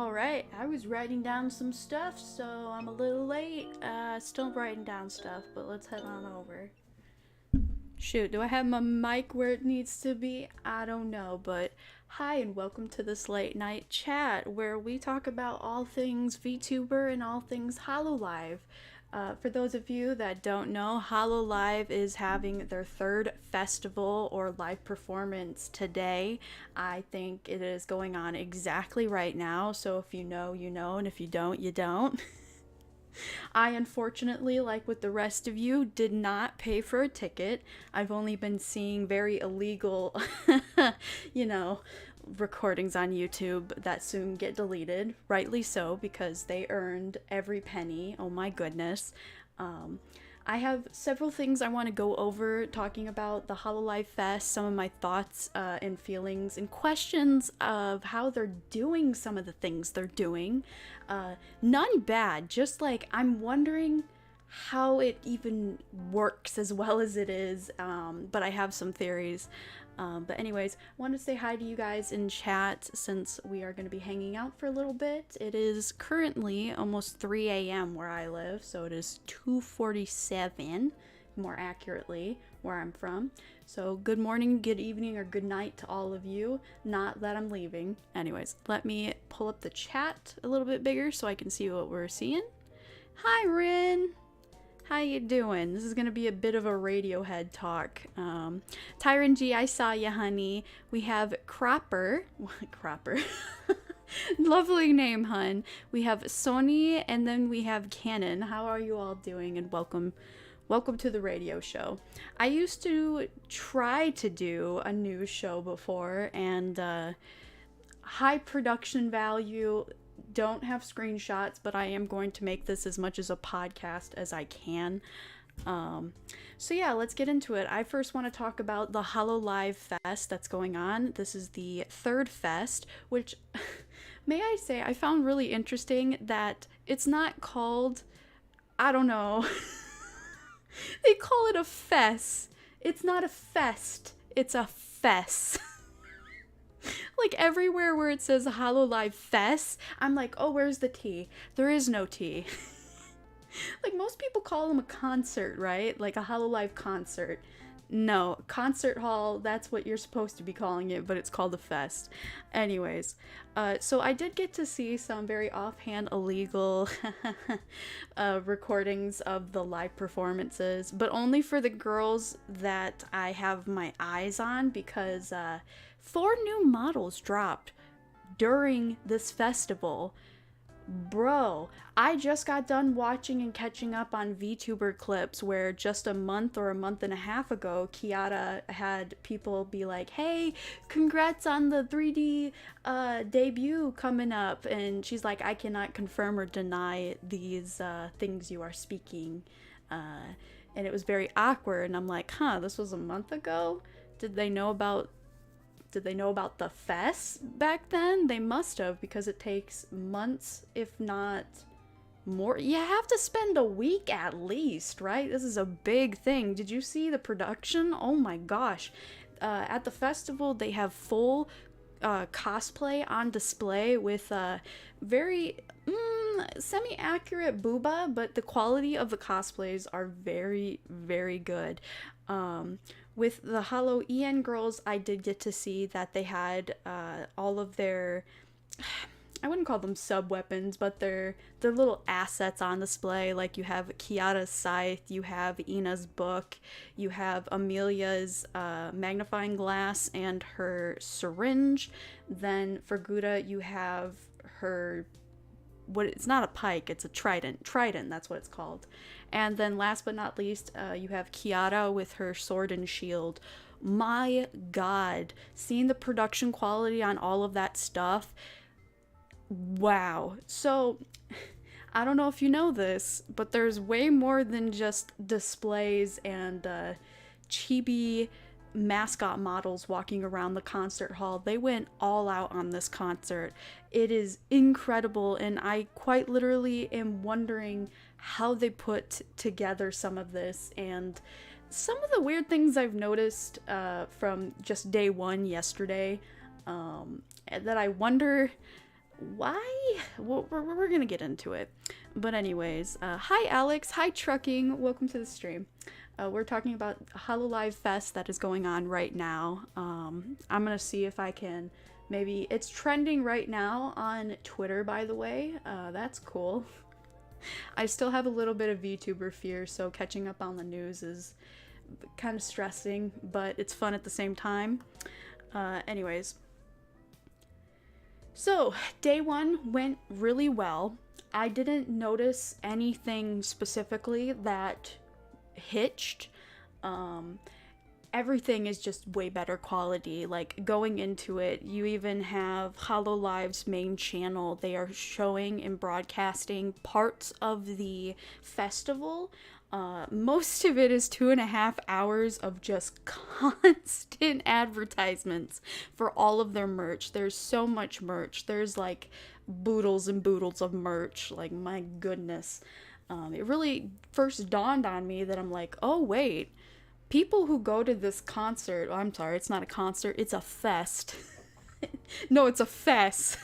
Alright, I was writing down some stuff, so I'm a little late. Still writing down stuff, but let's head on over. Shoot, do I have my mic where it needs to be? I don't know, but hi and welcome to this late night chat where we talk about all things VTuber and all things Hololive. For those of you that don't know, Hololive is having their third festival or live performance today. I think it is going on exactly right now, so if you know, you know, and if you don't, you don't. I unfortunately, like with the rest of you, did not pay for a ticket. I've only been seeing very illegal, recordings on YouTube that soon get deleted. Rightly so, because they earned every penny. Oh my goodness. I have several things I want to go over talking about the Hololive Fest, some of my thoughts and feelings and questions of how they're doing some of the things they're doing. None bad, just like I'm wondering how it even works as well as it is, but I have some theories. But anyways, I want to say hi to you guys in chat since we are going to be hanging out for a little bit. It is currently almost 3 a.m. where I live, so it is 2:47 more accurately where I'm from. So good morning, good evening, or good night to all of you. Not that I'm leaving. Anyways, let me pull up the chat a little bit bigger so I can see what we're seeing. Hi, Rin. How you doing? This is gonna be a bit of a Radiohead talk. Tyron G, I saw ya, honey. We have Cropper. Cropper. Lovely name, hun. We have Sony, and then we have Cannon. How are you all doing? And welcome to the radio show. I used to try to do a news show before, and high production value. Don't have screenshots, but I am going to make this as much as a podcast as I can. So yeah, let's get into it. I first want to talk about the Hololive Fest that's going on. This is the third fest, which, may I say, I found really interesting that it's not called, I don't know, they call it a fest. It's not a fest, it's a fest. Like everywhere where it says Hololive Fest, I'm like, oh, where's the T? There is no T. Like most people call them a concert, right? Like a Hololive concert. No, concert hall, that's what you're supposed to be calling it, but it's called a fest. Anyways, so I did get to see some very offhand illegal recordings of the live performances, but only for the girls that I have my eyes on because 4 new models dropped during this festival. Bro, I just got done watching and catching up on VTuber clips where just a month or a month and a half ago, Kiara had people be like, hey, congrats on the 3D debut coming up. And she's like, I cannot confirm or deny these things you are speaking. And it was very awkward. And I'm like, this was a month ago? Did they know about the fest back then? They must have, because it takes months, if not more. You have to spend a week at least, right? This is a big thing. Did you see the production? Oh my gosh. At the festival, they have full cosplay on display with very semi-accurate booba, but the quality of the cosplays are very, very good. With the Holo EN girls, I did get to see that they had all of their, I wouldn't call them sub-weapons, but their little assets on display. Like you have Kiara's scythe, you have Ina's book, you have Amelia's magnifying glass and her syringe. Then for Gouda, you have her, it's not a pike, it's a trident, that's what it's called. And then last but not least, you have Kiara with her sword and shield. My god, seeing the production quality on all of that stuff, wow. So I don't know if you know this, but there's way more than just displays and chibi mascot models walking around the concert hall. They went all out on this concert. It is incredible, and I quite literally am wondering how they put together some of this, and some of the weird things I've noticed from just day one yesterday, that I wonder why? Well, we're gonna get into it. But anyways, hi Alex, hi Trucking, welcome to the stream. We're talking about Hololive Fest that is going on right now. I'm gonna see if I can maybe, it's trending right now on Twitter, by the way. That's cool. I still have a little bit of VTuber fear, so catching up on the news is kind of stressing, but it's fun at the same time. Anyways. So, day one went really well. I didn't notice anything specifically that hitched. Everything is just way better quality. Like, going into it, you even have Hololive's main channel. They are showing and broadcasting parts of the festival. Most of it is 2.5 hours of just constant advertisements for all of their merch. There's so much merch. There's like boodles and boodles of merch. Like, my goodness. It really first dawned on me that I'm like, oh wait, people who go to this concert, oh, I'm sorry, it's not a concert, it's a fest. No, it's a fest.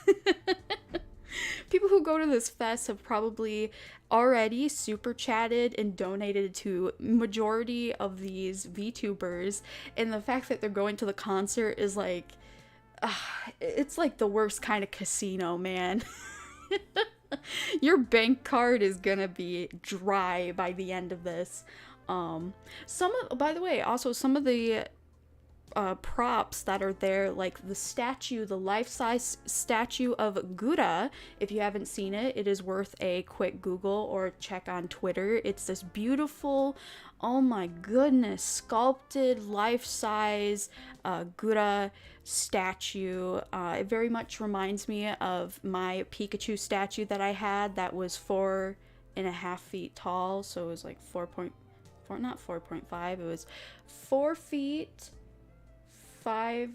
People who go to this fest have probably already super chatted and donated to majority of these VTubers, and the fact that they're going to the concert is like, it's like the worst kind of casino, man. Your bank card is gonna be dry by the end of this. By the way, also some of the props that are there, like the statue, the life-size statue of Gura. If you haven't seen it, it is worth a quick Google or check on Twitter. It's this beautiful, oh my goodness, sculpted life-size Gura statue. It very much reminds me of my Pikachu statue that I had that was 4.5 feet tall, so it was like not 4.5, it was 4 feet 5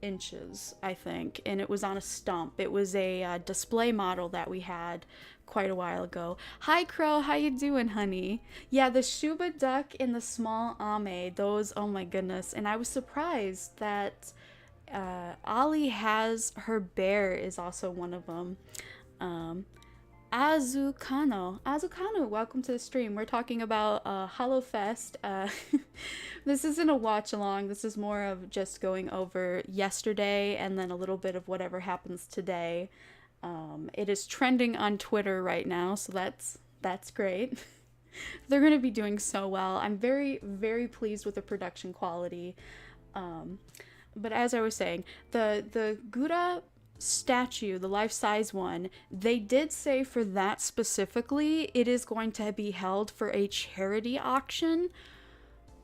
inches, I think, and it was on a stump. It was a display model that we had quite a while ago. Hi Crow, how you doing, honey? Yeah, the Shuba duck and the small Ame, those, oh my goodness. And I was surprised that Ali has her bear is also one of them. Azukano, welcome to the stream. We're talking about HoloFest. This isn't a watch along. This is more of just going over yesterday and then a little bit of whatever happens today. It is trending on Twitter right now, so that's great. They're going to be doing so well. I'm very, very pleased with the production quality. But as I was saying, the Gura statue, the life-size one, they did say for that specifically, it is going to be held for a charity auction.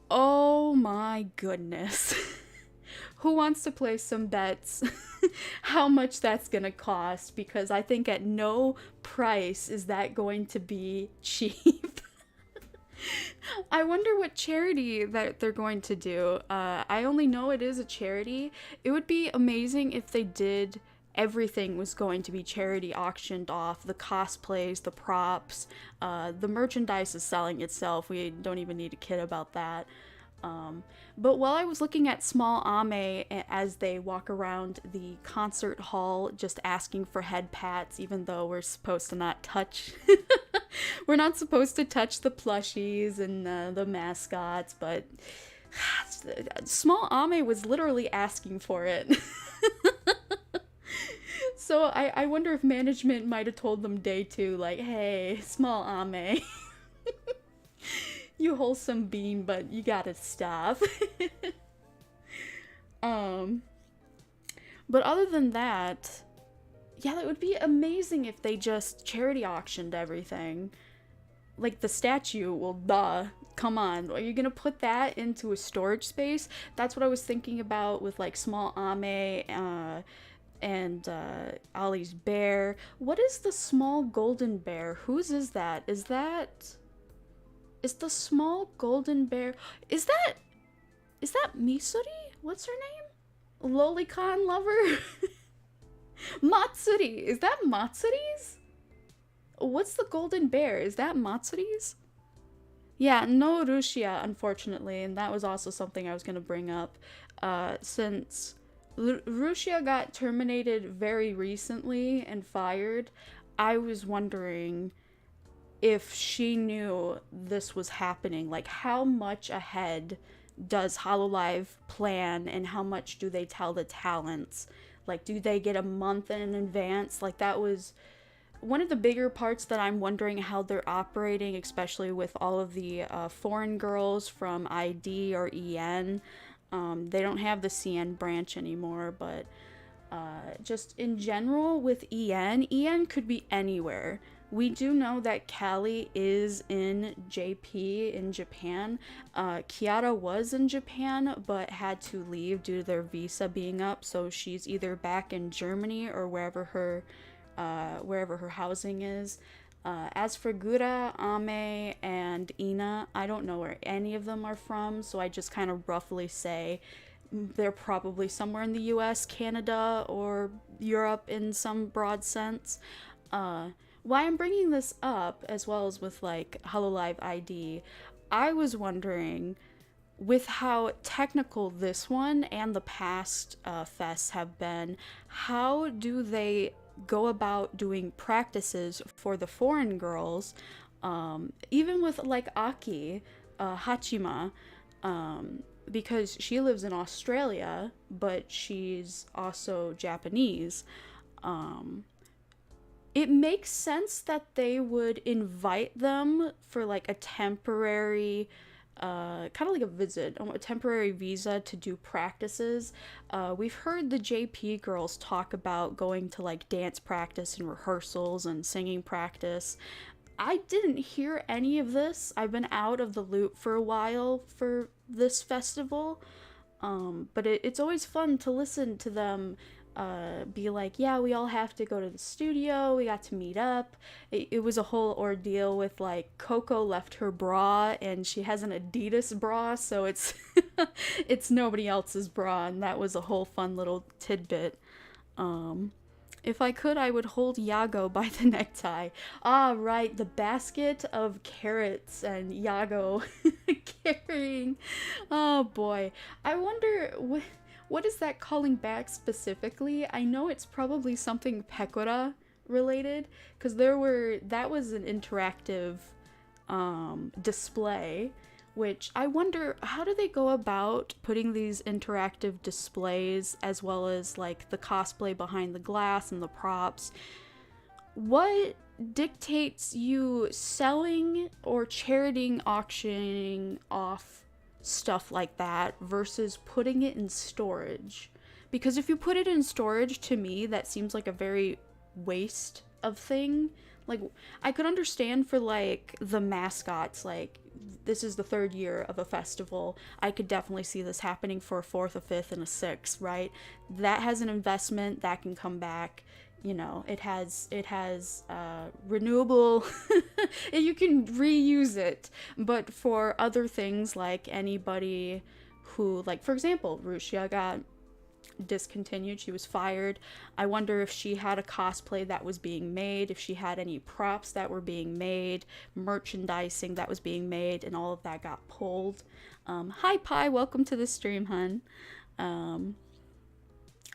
Oh my goodness. Who wants to place some bets how much that's gonna cost? Because I think at no price is that going to be cheap. I wonder what charity that they're going to do. I only know it is a charity. It would be amazing if they did everything was going to be charity auctioned off. The cosplays, the props, the merchandise is selling itself. We don't even need to kid about that. But while I was looking at small Ame as they walk around the concert hall just asking for head pats, even though we're supposed to not touch we're not supposed to touch the plushies and the mascots, but small Ame was literally asking for it. So I wonder if management might have told them day two, like, hey, small Ame, you wholesome bean, but you gotta stop. But other than that, yeah, that would be amazing if they just charity auctioned everything. Like the statue, well, duh. Come on, are you gonna put that into a storage space? That's what I was thinking about with like small Ame, and Ollie's bear. What is the small golden bear? Whose is that? Is the small golden bear? Is that Misuri? What's her name? Lolicon lover? Matsuri. Is that Matsuri's? What's the golden bear? Is that Matsuri's? Yeah, no Rushia, unfortunately, and that was also something I was gonna bring up. Since Rushia got terminated very recently and fired. I was wondering if she knew this was happening. Like, how much ahead does Hololive plan, and how much do they tell the talents? Like, do they get a month in advance? Like, that was one of the bigger parts that I'm wondering how they're operating, especially with all of the foreign girls from ID or EN. They don't have the CN branch anymore, but just in general with EN could be anywhere. We do know that Callie is in JP in Japan. Kiara was in Japan but had to leave due to their visa being up, so she's either back in Germany or wherever her housing is. As for Gura, Ame, and Ina, I don't know where any of them are from, so I just kind of roughly say they're probably somewhere in the US, Canada, or Europe in some broad sense. Why I'm bringing this up, as well as with like Hololive ID, I was wondering, with how technical this one and the past fests have been, how do they go about doing practices for the foreign girls, even with like Aki, Hachima, because she lives in Australia, but she's also Japanese. It makes sense that they would invite them for like a temporary kind of like a visit, a temporary visa to do practices. We've heard the JP girls talk about going to like dance practice and rehearsals and singing practice. I didn't hear any of this. I've been out of the loop for a while for this festival, but it's always fun to listen to them be like, yeah, we all have to go to the studio, we got to meet up. It was a whole ordeal with like Coco left her bra and she has an Adidas bra, so it's it's nobody else's bra, and that was a whole fun little tidbit. If I could, I would hold Yago by the necktie. Ah, right, the basket of carrots and Yago carrying. Oh boy, I wonder what is that calling back specifically? I know it's probably something Pecora related, because that was an interactive display, which I wonder, how do they go about putting these interactive displays, as well as like the cosplay behind the glass and the props? What dictates you selling or charity auctioning off stuff like that versus putting it in storage? Because if you put it in storage, to me that seems like a very waste of thing. Like, I could understand for like the mascots, like this is the third year of a festival, I could definitely see this happening for a fourth, a fifth, and a sixth, right? That has an investment that can come back. You know, it has renewable you can reuse it. But for other things, like anybody who, like for example, Rushia got discontinued, she was fired. I wonder if she had a cosplay that was being made, if she had any props that were being made, merchandising that was being made, and all of that got pulled. Hi Pi, welcome to the stream, hun.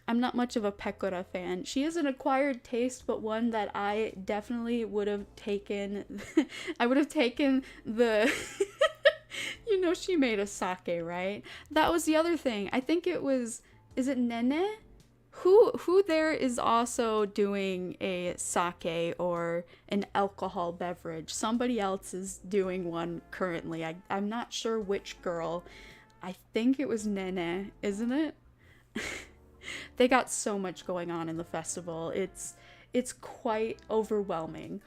I'm not much of a Pecora fan. She is an acquired taste, but one that I definitely would have taken. I would have taken the you know, she made a sake, right? That was the other thing. I think it was, is it Nene? Who there is also doing a sake or an alcohol beverage? Somebody else is doing one currently. I'm not sure which girl. I think it was Nene, isn't it? They got so much going on in the festival. It's quite overwhelming.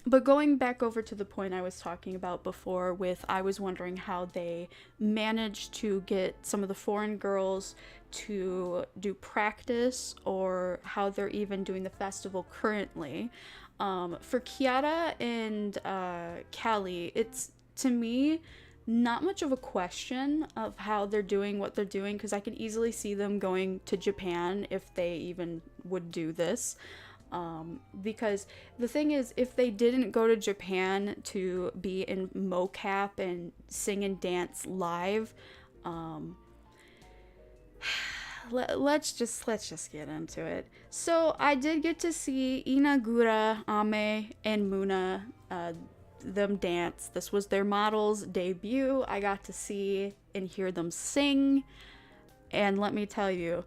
But going back over to the point I was talking about before with, I was wondering how they managed to get some of the foreign girls to do practice, or how they're even doing the festival currently. For Kiara and Callie, it's, to me, not much of a question of how they're doing what they're doing, because I can easily see them going to Japan if they even would do this. Because the thing is, if they didn't go to Japan to be in mocap and sing and dance live, let's just get into it. So I did get to see Inagura, Ame, and Muna them dance. This was their model's debut. I got to see and hear them sing, and let me tell you,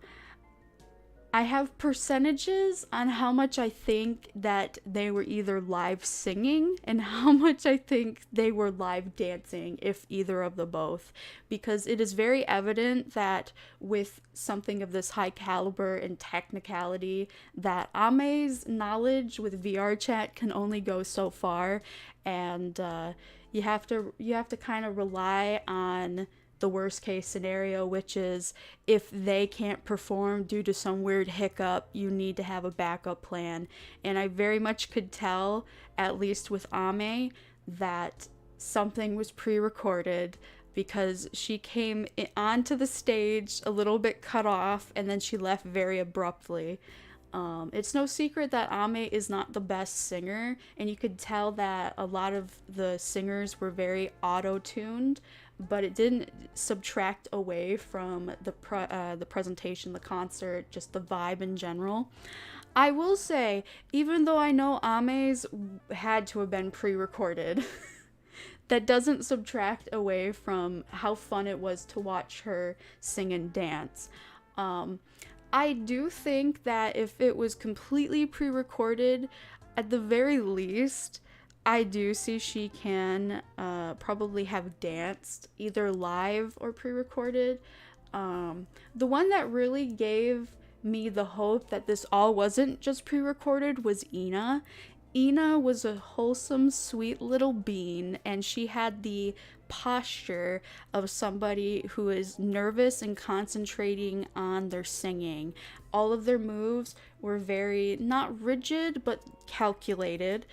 I have percentages on how much I think that they were either live singing and how much I think they were live dancing, if either of the both. Because it is very evident that with something of this high caliber and technicality, that Ame's knowledge with VR chat can only go so far, and you have to kind of rely on the worst case scenario, which is if they can't perform due to some weird hiccup, you need to have a backup plan. And I very much could tell, at least with Ame, that something was pre-recorded, because she came onto the stage a little bit cut off and then she left very abruptly. It's no secret that Ame is not the best singer, and you could tell that a lot of the singers were very auto-tuned, but it didn't subtract away from the presentation, the concert, just the vibe in general. I will say, even though I know Ame's had to have been pre-recorded, that doesn't subtract away from how fun it was to watch her sing and dance. I do think that if it was completely pre-recorded, at the very least, I do see she can probably have danced either live or pre-recorded. The one that really gave me the hope that this all wasn't just pre-recorded was Ina. Ina was a wholesome, sweet little bean, and she had the posture of somebody who is nervous and concentrating on their singing. All of their moves were very, not rigid, but calculated.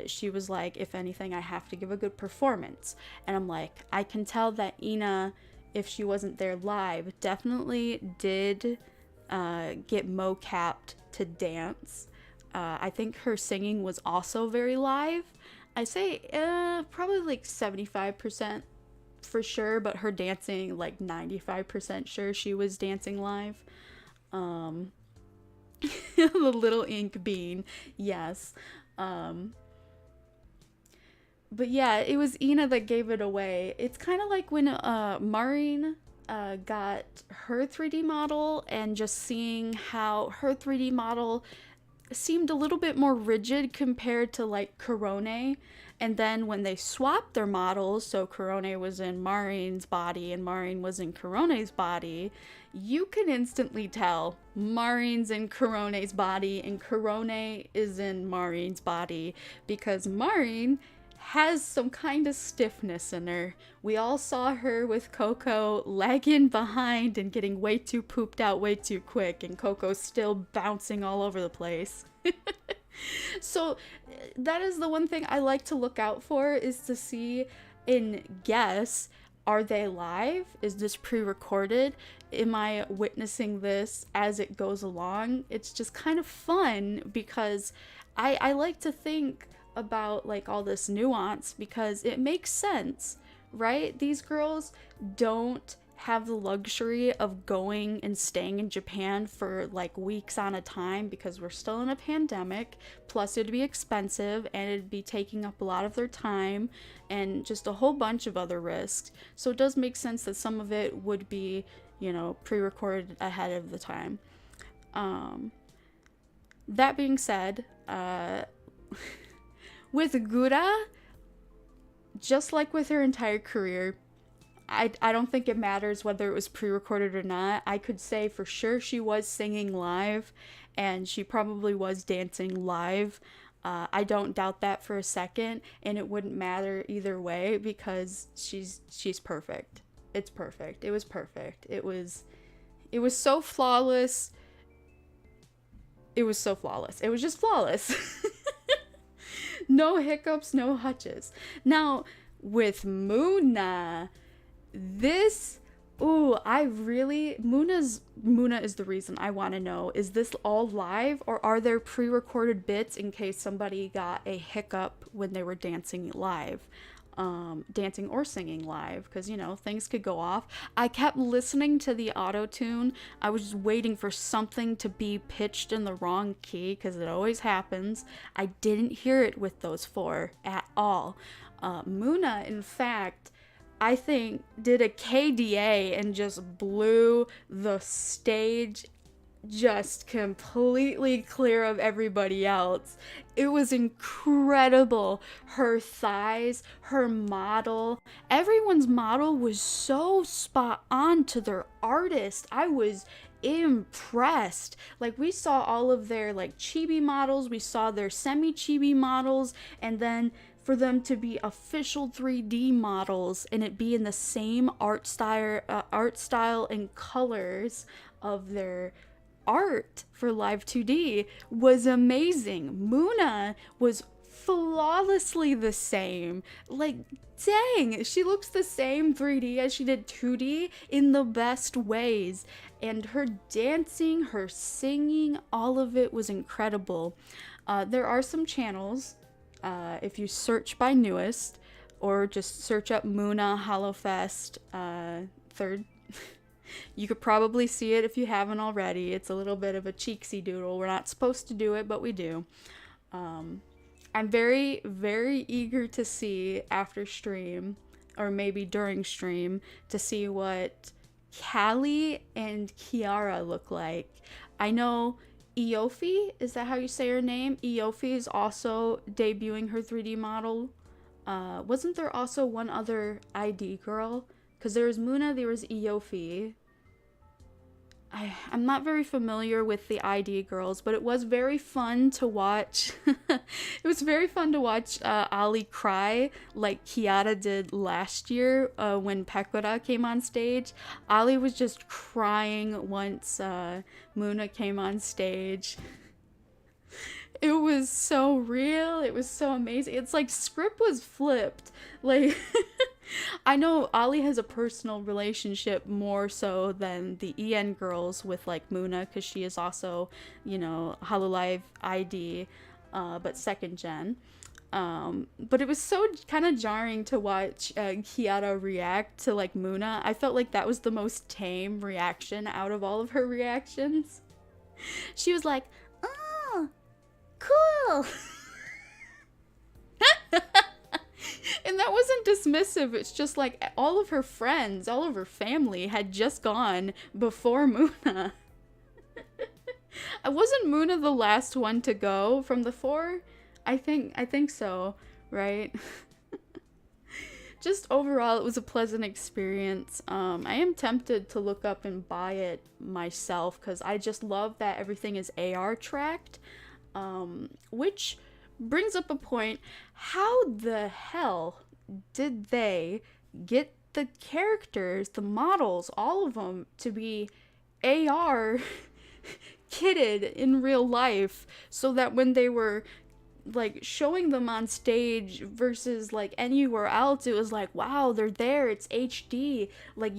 She was like, if anything, I have to give a good performance. And I'm like, I can tell that Ina, if she wasn't there live, definitely did get mo-capped to dance. I think her singing was also very live. I say probably like 75% for sure, but her dancing, like 95% sure she was dancing live. The little ink bean, yes. But yeah, it was Ina that gave it away. It's kind of like when Maureen got her 3D model, and just seeing how her 3D model seemed a little bit more rigid compared to like Korone, and then when they swapped their models, so Korone was in Maureen's body and Maureen was in Korone's body, you can instantly tell Maureen's in Korone's body and Korone is in Maureen's body, because Maureen has some kind of stiffness in her. We all saw her with Coco lagging behind and getting way too pooped out way too quick, and Coco's still bouncing all over the place. So that is the one thing I like to look out for, is to see and guess, are they live? Is this pre-recorded? Am I witnessing this as it goes along? It's just kind of fun, because I like to think about like all this nuance, because it makes sense, right? These girls don't have the luxury of going and staying in Japan for like weeks on a time, because we're still in a pandemic, plus it'd be expensive and it'd be taking up a lot of their time and just a whole bunch of other risks. So it does make sense that some of it would be, you know, pre-recorded ahead of the time. That being said, with Gura, just like with her entire career, I don't think it matters whether it was pre-recorded or not. I could say for sure she was singing live, and she probably was dancing live. I don't doubt that for a second, and it wouldn't matter either way, because she's perfect. It's perfect. It was perfect. It was so flawless. It was so flawless. It was just flawless. No hiccups, no hutches. Now, with Muna, Muna is the reason I want to know, is this all live, or are there pre-recorded bits in case somebody got a hiccup when they were dancing live? dancing or singing live, because you know things could go off. I kept listening to the auto tune. I was just waiting for something to be pitched in the wrong key, because it always happens. I didn't hear it with those four at all. Muna, in fact, I think did a KDA and just blew the stage just completely clear of everybody else. It was incredible. Her thighs, her model, everyone's model was so spot on to their artist. I was impressed. Like, we saw all of their like chibi models, we saw their semi chibi models, and then for them to be official 3D models and it be in the same art style and colors of their art for Live 2D was amazing. Muna was flawlessly the same. Like, dang, she looks the same 3D as she did 2D in the best ways. And her dancing, her singing, all of it was incredible. There are some channels, if you search by newest, or just search up Muna HoloFest third. You could probably see it if you haven't already. It's a little bit of a cheeksy doodle. We're not supposed to do it, but we do. I'm very, very eager to see after stream, or maybe during stream, to see what Callie and Kiara look like. I know Eofi, is that how you say her name? Eofi is also debuting her 3D model. Wasn't there also one other ID girl? Because there was Muna, there was Eofi. I'm not very familiar with the ID girls, but it was very fun to watch. It was very fun to watch Ali cry like Kiara did last year when Pekora came on stage. Ali was just crying once Muna came on stage. It was so real. It was so amazing. It's like script was flipped. Like, I know Ali has a personal relationship more so than the EN girls with like Muna, because she is also, you know, Hololive ID, but second gen. But it was so kind of jarring to watch Kiara react to like Muna. I felt like that was the most tame reaction out of all of her reactions. She was like, "Oh, cool." And that wasn't dismissive. It's just like all of her friends, all of her family had just gone before Muna. Wasn't Muna the last one to go from the four? I think so, right? Just overall, it was a pleasant experience. I am tempted to look up and buy it myself, because I just love that everything is AR tracked, which brings up a point. How the hell did they get the characters, the models, all of them, to be AR kitted in real life, so that when they were like showing them on stage versus like anywhere else, it was like, wow, they're there, it's HD. Like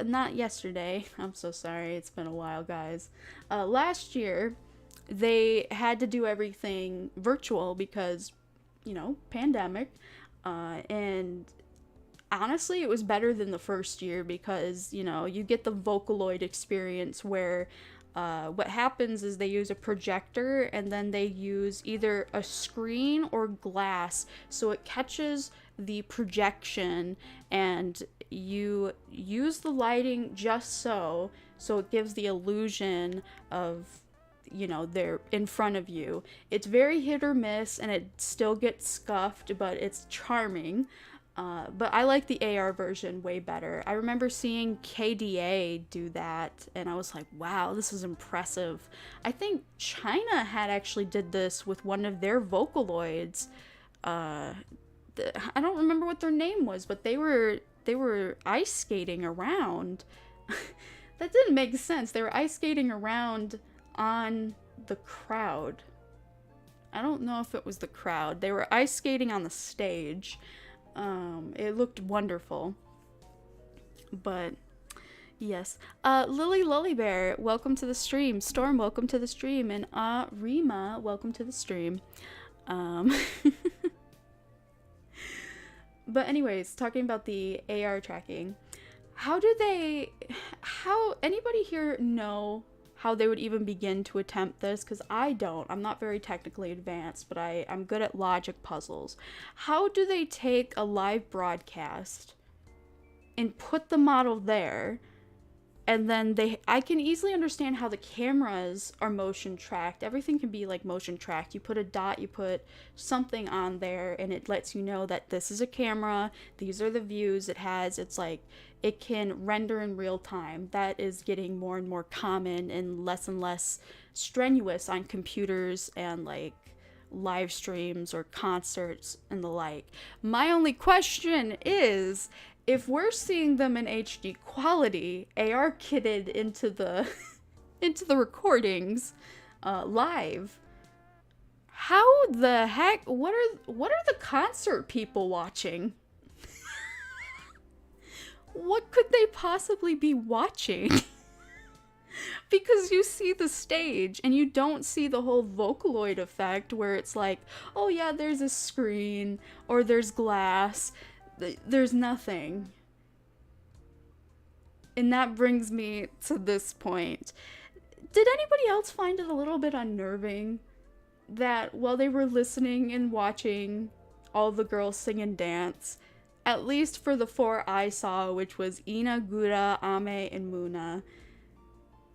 not yesterday, I'm so sorry, it's been a while, guys. Last year they had to do everything virtual because, you know, pandemic, and honestly it was better than the first year, because, you know, you get the Vocaloid experience where what happens is they use a projector and then they use either a screen or glass, so it catches the projection and you use the lighting just so it gives the illusion of, you know, they're in front of you. It's very hit or miss and it still gets scuffed, but it's charming. But I like the AR version way better. I remember seeing KDA do that, and I was like, wow, this is impressive. I think China had actually did this with one of their Vocaloids. I don't remember what their name was, but they were ice skating around. That didn't make sense. They were ice skating around on the crowd. I don't know if it was the crowd. They were ice skating on the stage. It looked wonderful. But yes. Loli Bear, welcome to the stream. Storm, welcome to the stream. And Rima, welcome to the stream. But anyways, talking about the AR tracking, how anybody here know how they would even begin to attempt this? Because I don't. I'm not very technically advanced, but I'm good at logic puzzles. How do they take a live broadcast and put the model there, and then I can easily understand how the cameras are motion tracked. Everything can be like motion tracked. You put a dot, you put something on there, and it lets you know that this is a camera, these are the views it has. It's like it can render in real time. That is getting more and more common and less strenuous on computers and like live streams or concerts and the like. My only question is, if we're seeing them in HD quality, AR kitted into the into the recordings live, how the heck, what are the concert people watching? What could they possibly be watching? Because you see the stage and you don't see the whole Vocaloid effect where it's like, oh yeah, there's a screen or there's glass. There's nothing. And that brings me to this point. Did anybody else find it a little bit unnerving that while they were listening and watching all the girls sing and dance, at least for the 4 I saw, which was Ina, Gura, Ame, and Muna,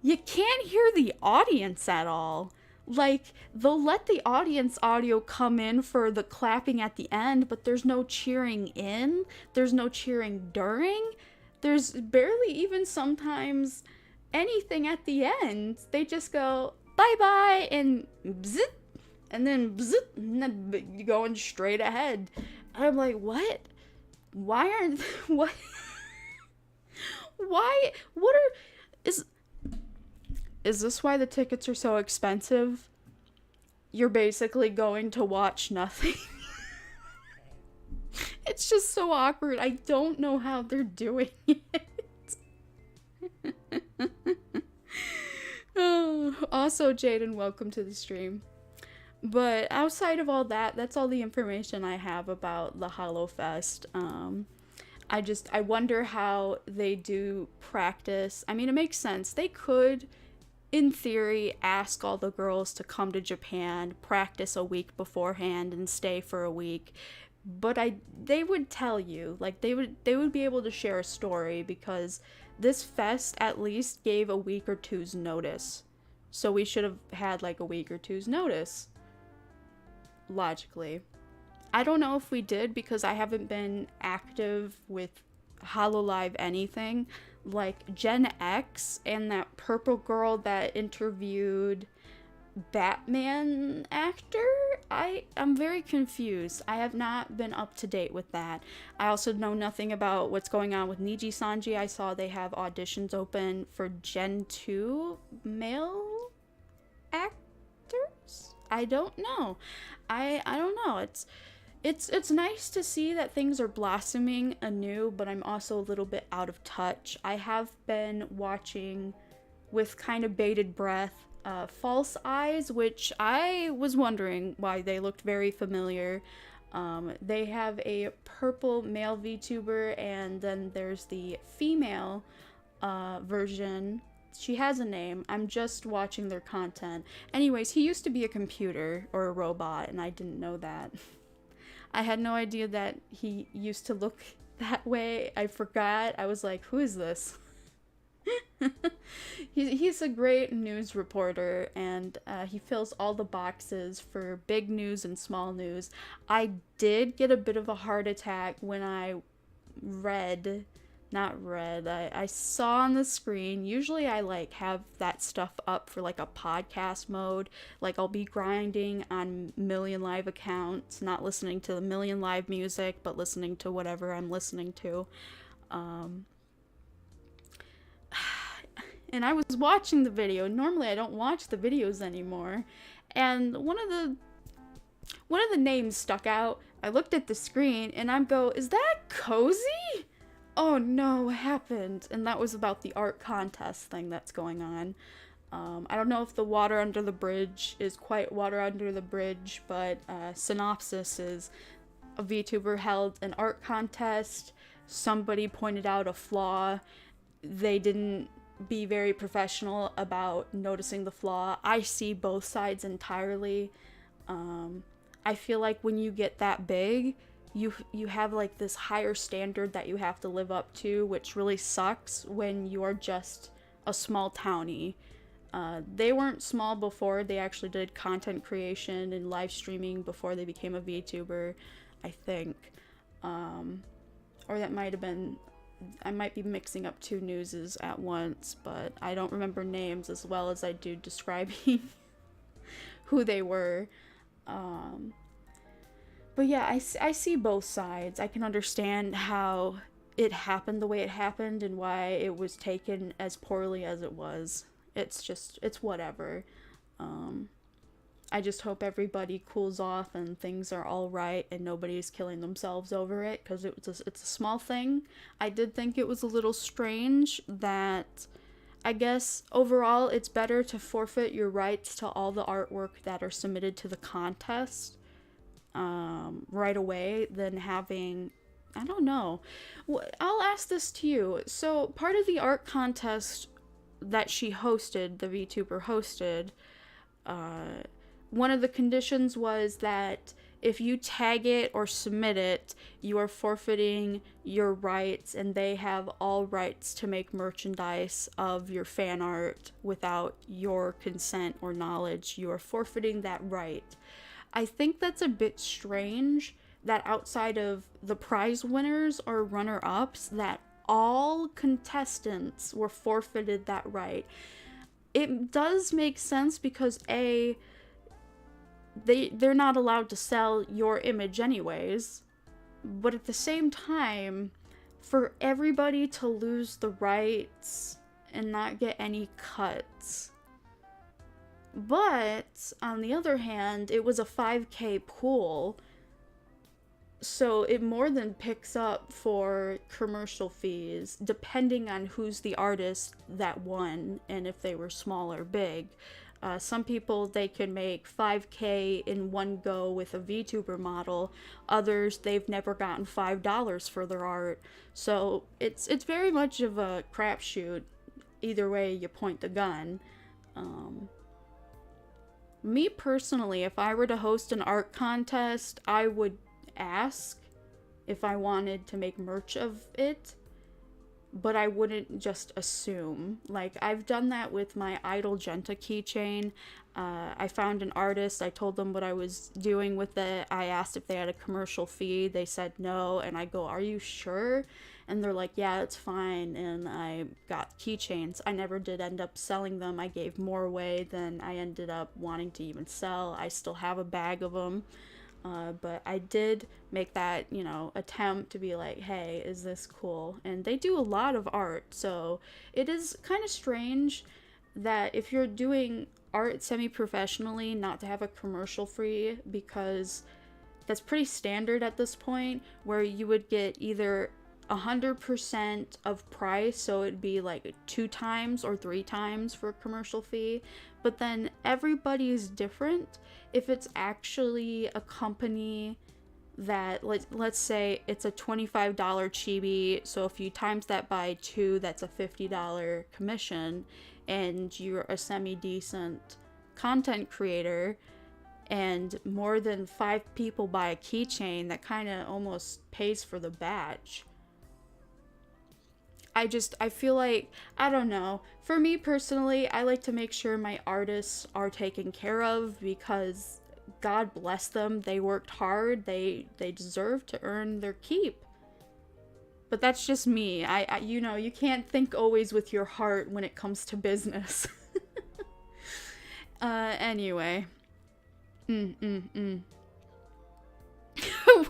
you can't hear the audience at all? Like, they'll let the audience audio come in for the clapping at the end, but there's no cheering in, there's no cheering during, there's barely even sometimes anything at the end. They just go, bye-bye, and bzzt, and then bzzt, and then going straight ahead. And I'm like, what? Why aren't, what? Why, what are, is this why the tickets are so expensive? You're basically going to watch nothing. It's just so awkward. I don't know how they're doing it. Oh, also, Jaden, welcome to the stream. But outside of all that, that's all the information I have about the HoloFest. I wonder how they do practice. I mean, it makes sense. They could, in theory, ask all the girls to come to Japan, practice a week beforehand, and stay for a week. But they would tell you, like, they would be able to share a story, because this fest at least gave a week or two's notice. So we should have had like a week or two's notice, logically. I don't know if we did, because I haven't been active with Hololive anything. Like Gen X and that purple girl that interviewed Batman actor, I'm very confused. I have not been up to date with that. I also know nothing about what's going on with Niji Sanji. I saw they have auditions open for Gen 2 male actors? I don't know. I don't know. It's nice to see that things are blossoming anew, but I'm also a little bit out of touch. I have been watching with kind of bated breath False Eyes, which I was wondering why they looked very familiar. They have a purple male VTuber, and then there's the female version. She has a name. I'm just watching their content. Anyways, he used to be a computer or a robot, and I didn't know that. I had no idea that he used to look that way. I forgot. I was like, who is this? He's a great news reporter, and he fills all the boxes for big news and small news. I did get a bit of a heart attack when I I saw on the screen. Usually I like have that stuff up for like a podcast mode. Like I'll be grinding on Million Live accounts, not listening to the Million Live music, but listening to whatever I'm listening to. And I was watching the video. Normally I don't watch the videos anymore. And one of the names stuck out. I looked at the screen and I go, is that Cozy? Oh no, what happened? And that was about the art contest thing that's going on. I don't know if the water under the bridge is quite water under the bridge, but synopsis is a VTuber held an art contest, somebody pointed out a flaw, they didn't be very professional about noticing the flaw. I see both sides entirely. I feel like when you get that big, you have like this higher standard that you have to live up to, which really sucks when you're just a small townie. They weren't small before. They actually did content creation and live streaming before they became a VTuber, I think. Or that might have been, I might be mixing up two newses at once, but I don't remember names as well as I do describing who they were. But yeah, I see both sides. I can understand how it happened the way it happened and why it was taken as poorly as it was. It's whatever. I just hope everybody cools off and things are all right and nobody's killing themselves over it, because it's a small thing. I did think it was a little strange that, I guess overall it's better to forfeit your rights to all the artwork that are submitted to the contest right away than having, I don't know. I'll ask this to you. So part of the art contest that she hosted, the VTuber hosted, one of the conditions was that if you tag it or submit it, you are forfeiting your rights, and they have all rights to make merchandise of your fan art without your consent or knowledge. You are forfeiting that right. I think that's a bit strange that outside of the prize winners or runner-ups, that all contestants were forfeited that right. It does make sense because they're not allowed to sell your image anyways, but at the same time, for everybody to lose the rights and not get any cuts. But on the other hand, it was a 5K pool, so it more than picks up for commercial fees, depending on who's the artist that won and if they were small or big. Some people, they can make 5K in one go with a VTuber model. Others, they've never gotten $5 for their art. So it's very much of a crapshoot. Either way you point the gun. Me personally, if I were to host an art contest, I would ask if I wanted to make merch of it, but I wouldn't just assume. Like, I've done that with my Idol Jenta keychain. I found an artist, I told them what I was doing with it, I asked if they had a commercial fee, they said no, and I go, are you sure? And they're like, yeah, it's fine, and I got keychains. I never did end up selling them. I gave more away than I ended up wanting to even sell. I still have a bag of them. But I did make that, attempt to be like, hey, is this cool? And they do a lot of art, so it is kind of strange that if you're doing art semi-professionally, not to have a commercial free, because that's pretty standard at this point, where you would get either 100% of price, so it'd be like 2 times or 3 times for a commercial fee, but then everybody is different. If it's actually a company that, let's say it's a $25 chibi, so if you times that by 2, that's a $50 commission, and you're a semi-decent content creator, and more than 5 people buy a keychain, that kind of almost pays for the batch. I feel like, I don't know. For me personally, I like to make sure my artists are taken care of, because God bless them. They worked hard. They deserve to earn their keep. But that's just me. I you can't think always with your heart when it comes to business. Anyway. What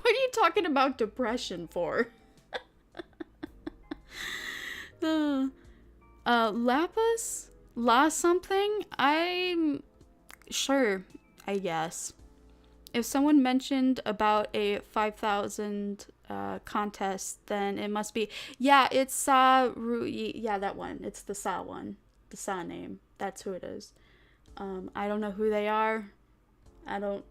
are you talking about depression for? Lapis? La something? I'm sure, I guess. If someone mentioned about a 5,000 contest, then it must be, yeah, it's yeah, that one. It's the Sa one. The Sa name. That's who it is. I don't know who they are. I don't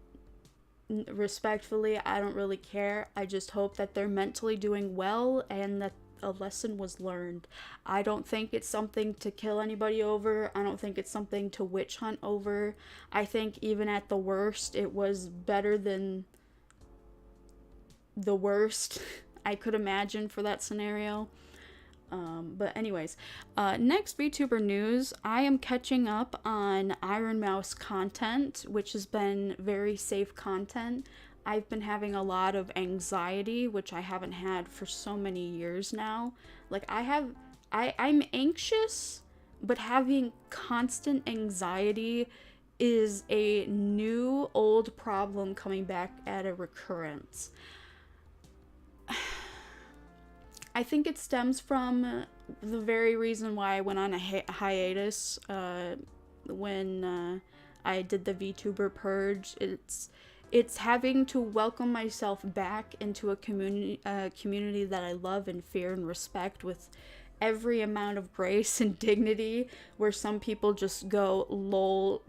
Respectfully, I don't really care. I just hope that they're mentally doing well and that a lesson was learned. I don't think it's something to kill anybody over. I don't think it's something to witch hunt over. I think even at the worst, it was better than the worst I could imagine for that scenario. But anyways, next VTuber news, I am catching up on Iron Mouse content, which has been very safe content. I've been having a lot of anxiety, which I haven't had for so many years now. Like I'm anxious, but having constant anxiety is a new old problem coming back at a recurrence. I think it stems from the very reason why I went on a hiatus when I did the VTuber purge. It's having to welcome myself back into a community that I love and fear and respect with every amount of grace and dignity, where some people just go lol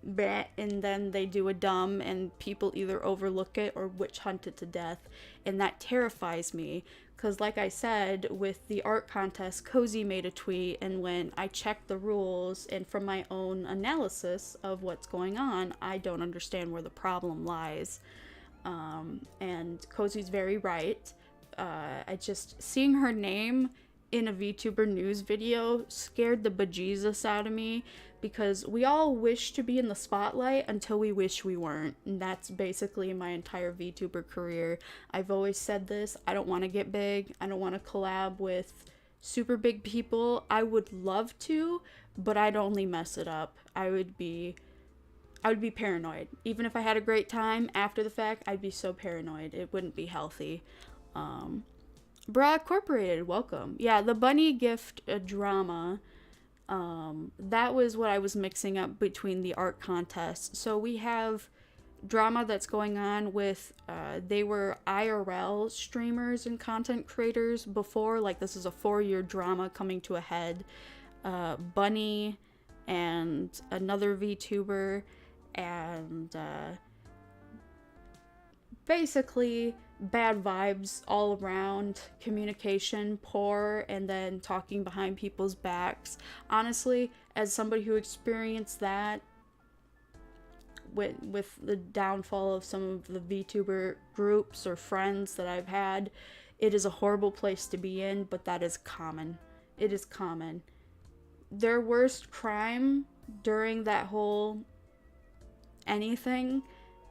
bleh, and then they do a dumb and people either overlook it or witch hunt it to death, and that terrifies me. Because like I said, with the art contest, Cozy made a tweet, and when I checked the rules and from my own analysis of what's going on, I don't understand where the problem lies. And Cozy's very right. I just, seeing her name in a VTuber news video scared the bejesus out of me, because we all wish to be in the spotlight until we wish we weren't. And that's basically my entire VTuber career. I've always said this. I don't want to get big. I don't want to collab with super big people. I would love to, but I'd only mess it up. I would be paranoid. Even if I had a great time after the fact, I'd be so paranoid. It wouldn't be healthy. Bra Incorporated, welcome. Yeah, the bunny gift drama. That was what I was mixing up between the art contests. So we have drama that's going on with, they were IRL streamers and content creators before. Like, this is a 4-year drama coming to a head. Bunny and another VTuber, and basically bad vibes all around, communication poor, and then talking behind people's backs. Honestly, as somebody who experienced that with the downfall of some of the VTuber groups or friends that I've had, it is a horrible place to be in, but that is common. It is common. Their worst crime during that whole anything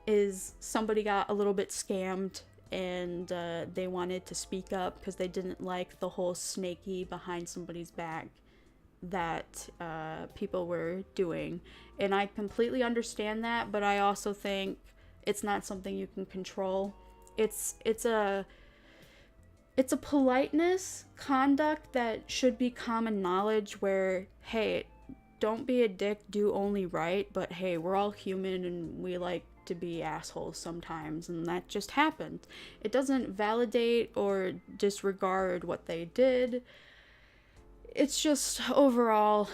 is somebody got a little bit scammed, and they wanted to speak up because they didn't like the whole snaky behind somebody's back that people were doing. And I completely understand that, but I also think it's not something you can control. It's a politeness conduct that should be common knowledge, where, hey, don't be a dick, do only right, but hey, we're all human and we like to be assholes sometimes, and that just happened. It doesn't validate or disregard what they did. It's just overall,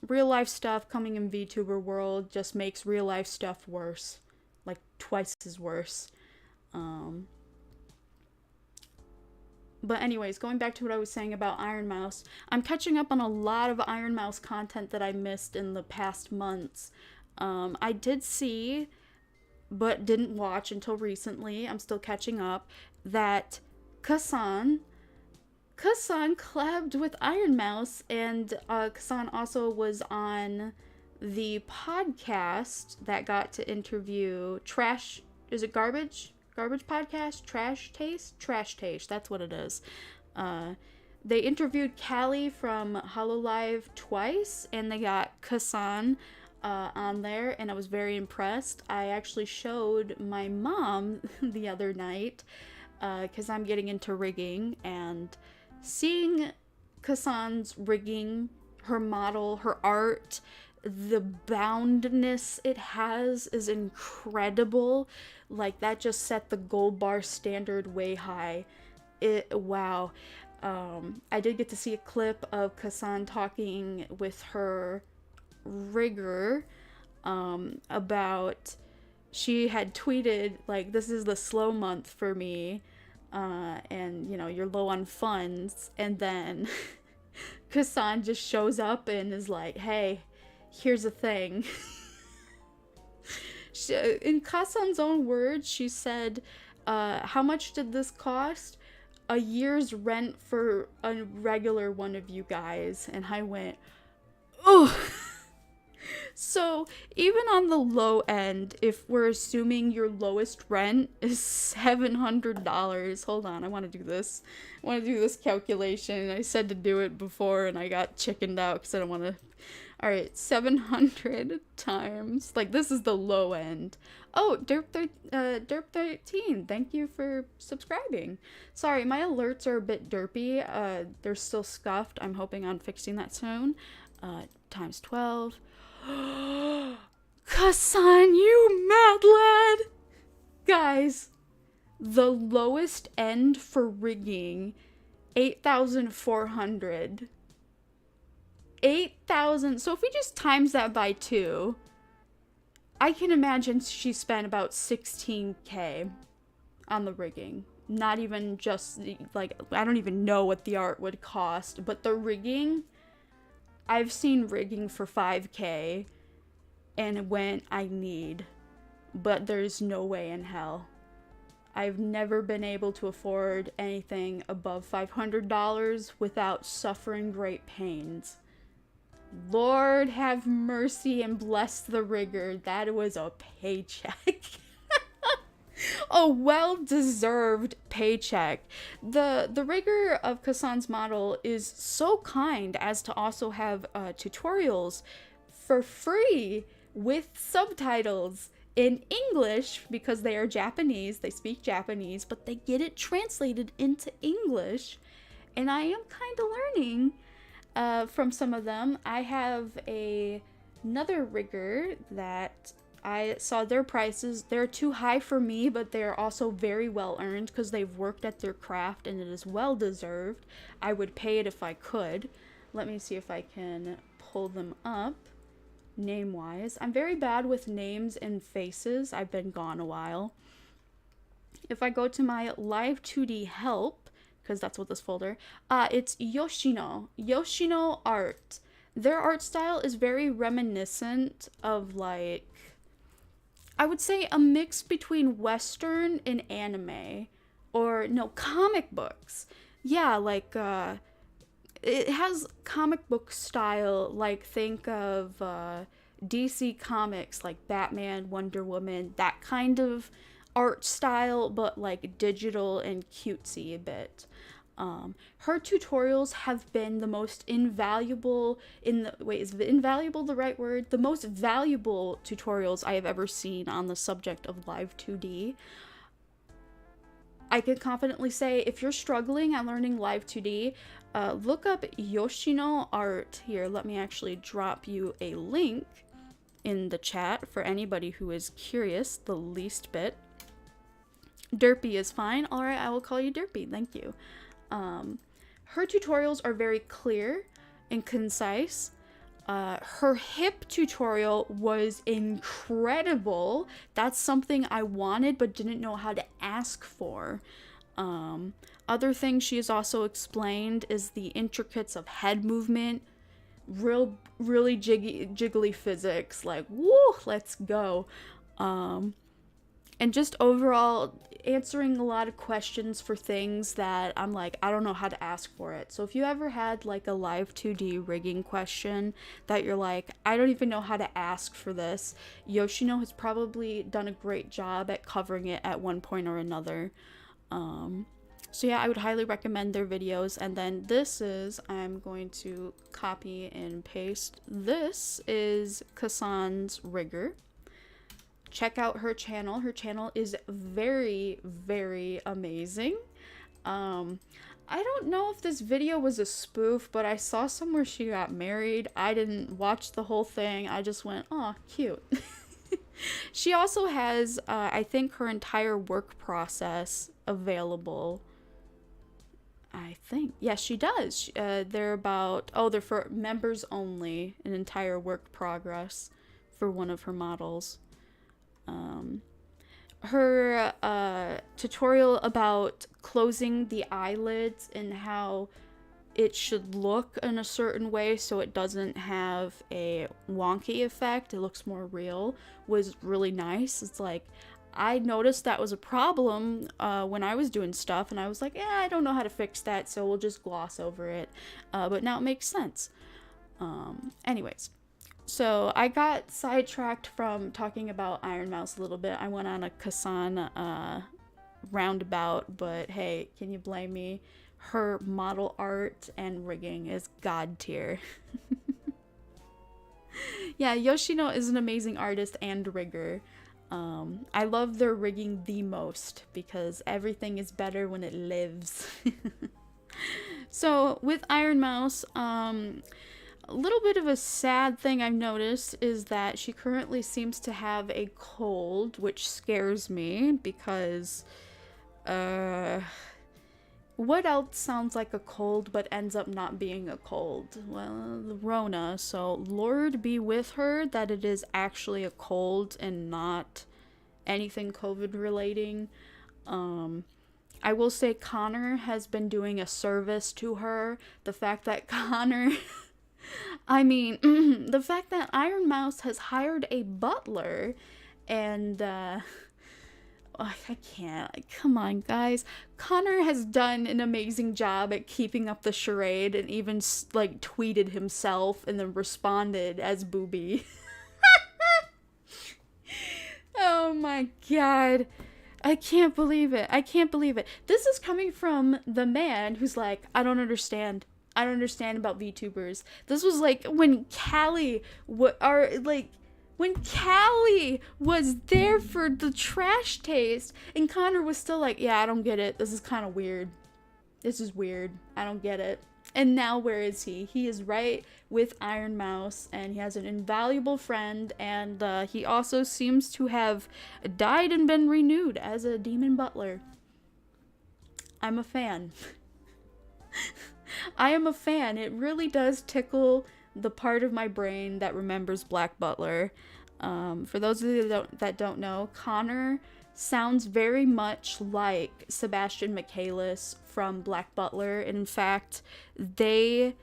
real life stuff coming in VTuber world just makes real life stuff worse, like twice as worse. But anyways, going back to what I was saying about Iron Mouse, I'm catching up on a lot of Iron Mouse content that I missed in the past months. I did see, but didn't watch until recently, I'm still catching up, that Kasan collabed with Iron Mouse, and Kasan also was on the podcast that got to interview Garbage Podcast? Trash Taste, that's what it is. They interviewed Callie from Hololive twice, and they got Kasan on there, and I was very impressed. I actually showed my mom the other night, because I'm getting into rigging, and seeing Kasan's rigging, her model, her art, the boundness it has is incredible. Like, that just set the gold bar standard way high. Wow. I did get to see a clip of Kasan talking with her rigger about she had tweeted, like, this is the slow month for me, and, you know, you're low on funds. And then Kasan just shows up and is like, hey, here's a thing. In Kasan's own words, she said, how much did this cost? A year's rent for a regular one of you guys. And I went, oh. So even on the low end, if we're assuming your lowest rent is $700, hold on, I want to do this. I want to do this calculation. I said to do it before and I got chickened out because I don't want to. All right, 700 times, like, this is the low end. Oh, Derp13, thank you for subscribing. Sorry, my alerts are a bit derpy. They're still scuffed. I'm hoping on fixing that soon. Times 12. Kasan, you mad lad! Guys, the lowest end for rigging, 8,400. 8,000. So if we just times that by 2, I can imagine she spent about 16K on the rigging. Not even just, like, I don't even know what the art would cost, but the rigging, I've seen rigging for 5K and when I need, but there's no way in hell. I've never been able to afford anything above $500 without suffering great pains. Lord have mercy and bless the rigger. That was a paycheck. A well-deserved paycheck. The rigger of Kasan's model is so kind as to also have tutorials for free with subtitles in English because they are Japanese. They speak Japanese, but they get it translated into English. And I am kind of learning from some of them. I have another rigger that I saw their prices. They're too high for me, but they're also very well earned because they've worked at their craft and it is well deserved. I would pay it if I could. Let me see if I can pull them up name-wise. I'm very bad with names and faces. I've been gone a while. If I go to my Live 2D help, because that's what this folder, it's Yoshino art. Their art style is very reminiscent of, like, I would say a mix between Western and anime, or no, comic books. Yeah, like, it has comic book style, like, think of DC comics, like Batman, Wonder Woman, that kind of art style, but like digital and cutesy a bit. Her tutorials have been the most invaluable is invaluable the right word? The most valuable tutorials I have ever seen on the subject of Live 2D. I can confidently say if you're struggling at learning Live 2D, look up Yoshino art. Here, let me actually drop you a link in the chat for anybody who is curious the least bit. Derpy is fine. All right, I will call you Derpy. Thank you. Her tutorials are very clear and concise. Her hip tutorial was incredible. That's something I wanted but didn't know how to ask for. Other things she has also explained is the intricacies of head movement. Really jiggly physics. Like, woo, let's go. And just overall answering a lot of questions for things that I'm like, I don't know how to ask for it. So if you ever had like a Live 2D rigging question that you're like, I don't even know how to ask for this, Yoshino has probably done a great job at covering it at one point or another. So yeah, I would highly recommend their videos. And then I'm going to copy and paste. This is Kasan's rigger. Check out her channel. Her channel is very, very amazing. I don't know if this video was a spoof, but I saw somewhere she got married. I didn't watch the whole thing. I just went, oh, cute. She also has, I think, her entire work process available. I think. Yes, she does. They're for members only, an entire work progress for one of her models. Her tutorial about closing the eyelids and how it should look in a certain way so it doesn't have a wonky effect, it looks more real, was really nice. It's like, I noticed that was a problem when I was doing stuff, and I was like, I don't know how to fix that, so we'll just gloss over it. But now it makes sense. Anyways, so I got sidetracked from talking about Iron Mouse a little bit. I went on a Kasan roundabout, but hey, can you blame me? Her model art and rigging is god tier. Yeah, Yoshino is an amazing artist and rigger. I love their rigging the most because everything is better when it lives. So with Iron Mouse, a little bit of a sad thing I've noticed is that she currently seems to have a cold, which scares me because, what else sounds like a cold but ends up not being a cold? Well, the Rona. So Lord be with her that it is actually a cold and not anything COVID relating. I will say Connor has been doing a service to her. The fact that Connor... I mean, the fact that Iron Mouse has hired a butler and, I can't. Come on, guys. Connor has done an amazing job at keeping up the charade and even, like, tweeted himself and then responded as Booby. Oh my god. I can't believe it. I can't believe it. This is coming from the man who's like, I don't understand. I don't understand about VTubers. This was like when Callie when Callie was there for the trash taste and Connor was still like, yeah, I don't get it. This is kind of weird. This is weird. I don't get it. And now where is he? He is right with Iron Mouse and he has an invaluable friend and he also seems to have died and been renewed as a demon butler. I'm a fan. I am a fan. It really does tickle the part of my brain that remembers Black Butler. For those of you that don't know, Connor sounds very much like Sebastian Michaelis from Black Butler. In fact, they...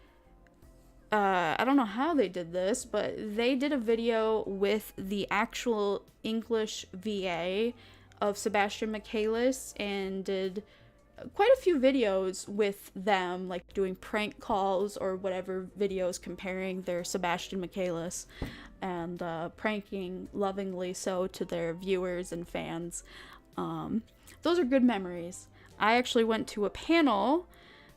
I don't know how they did this, but they did a video with the actual English VA of Sebastian Michaelis and did quite a few videos with them, like doing prank calls or whatever videos comparing their Sebastian Michaelis and pranking lovingly so to their viewers and fans. Those are good memories. I actually went to a panel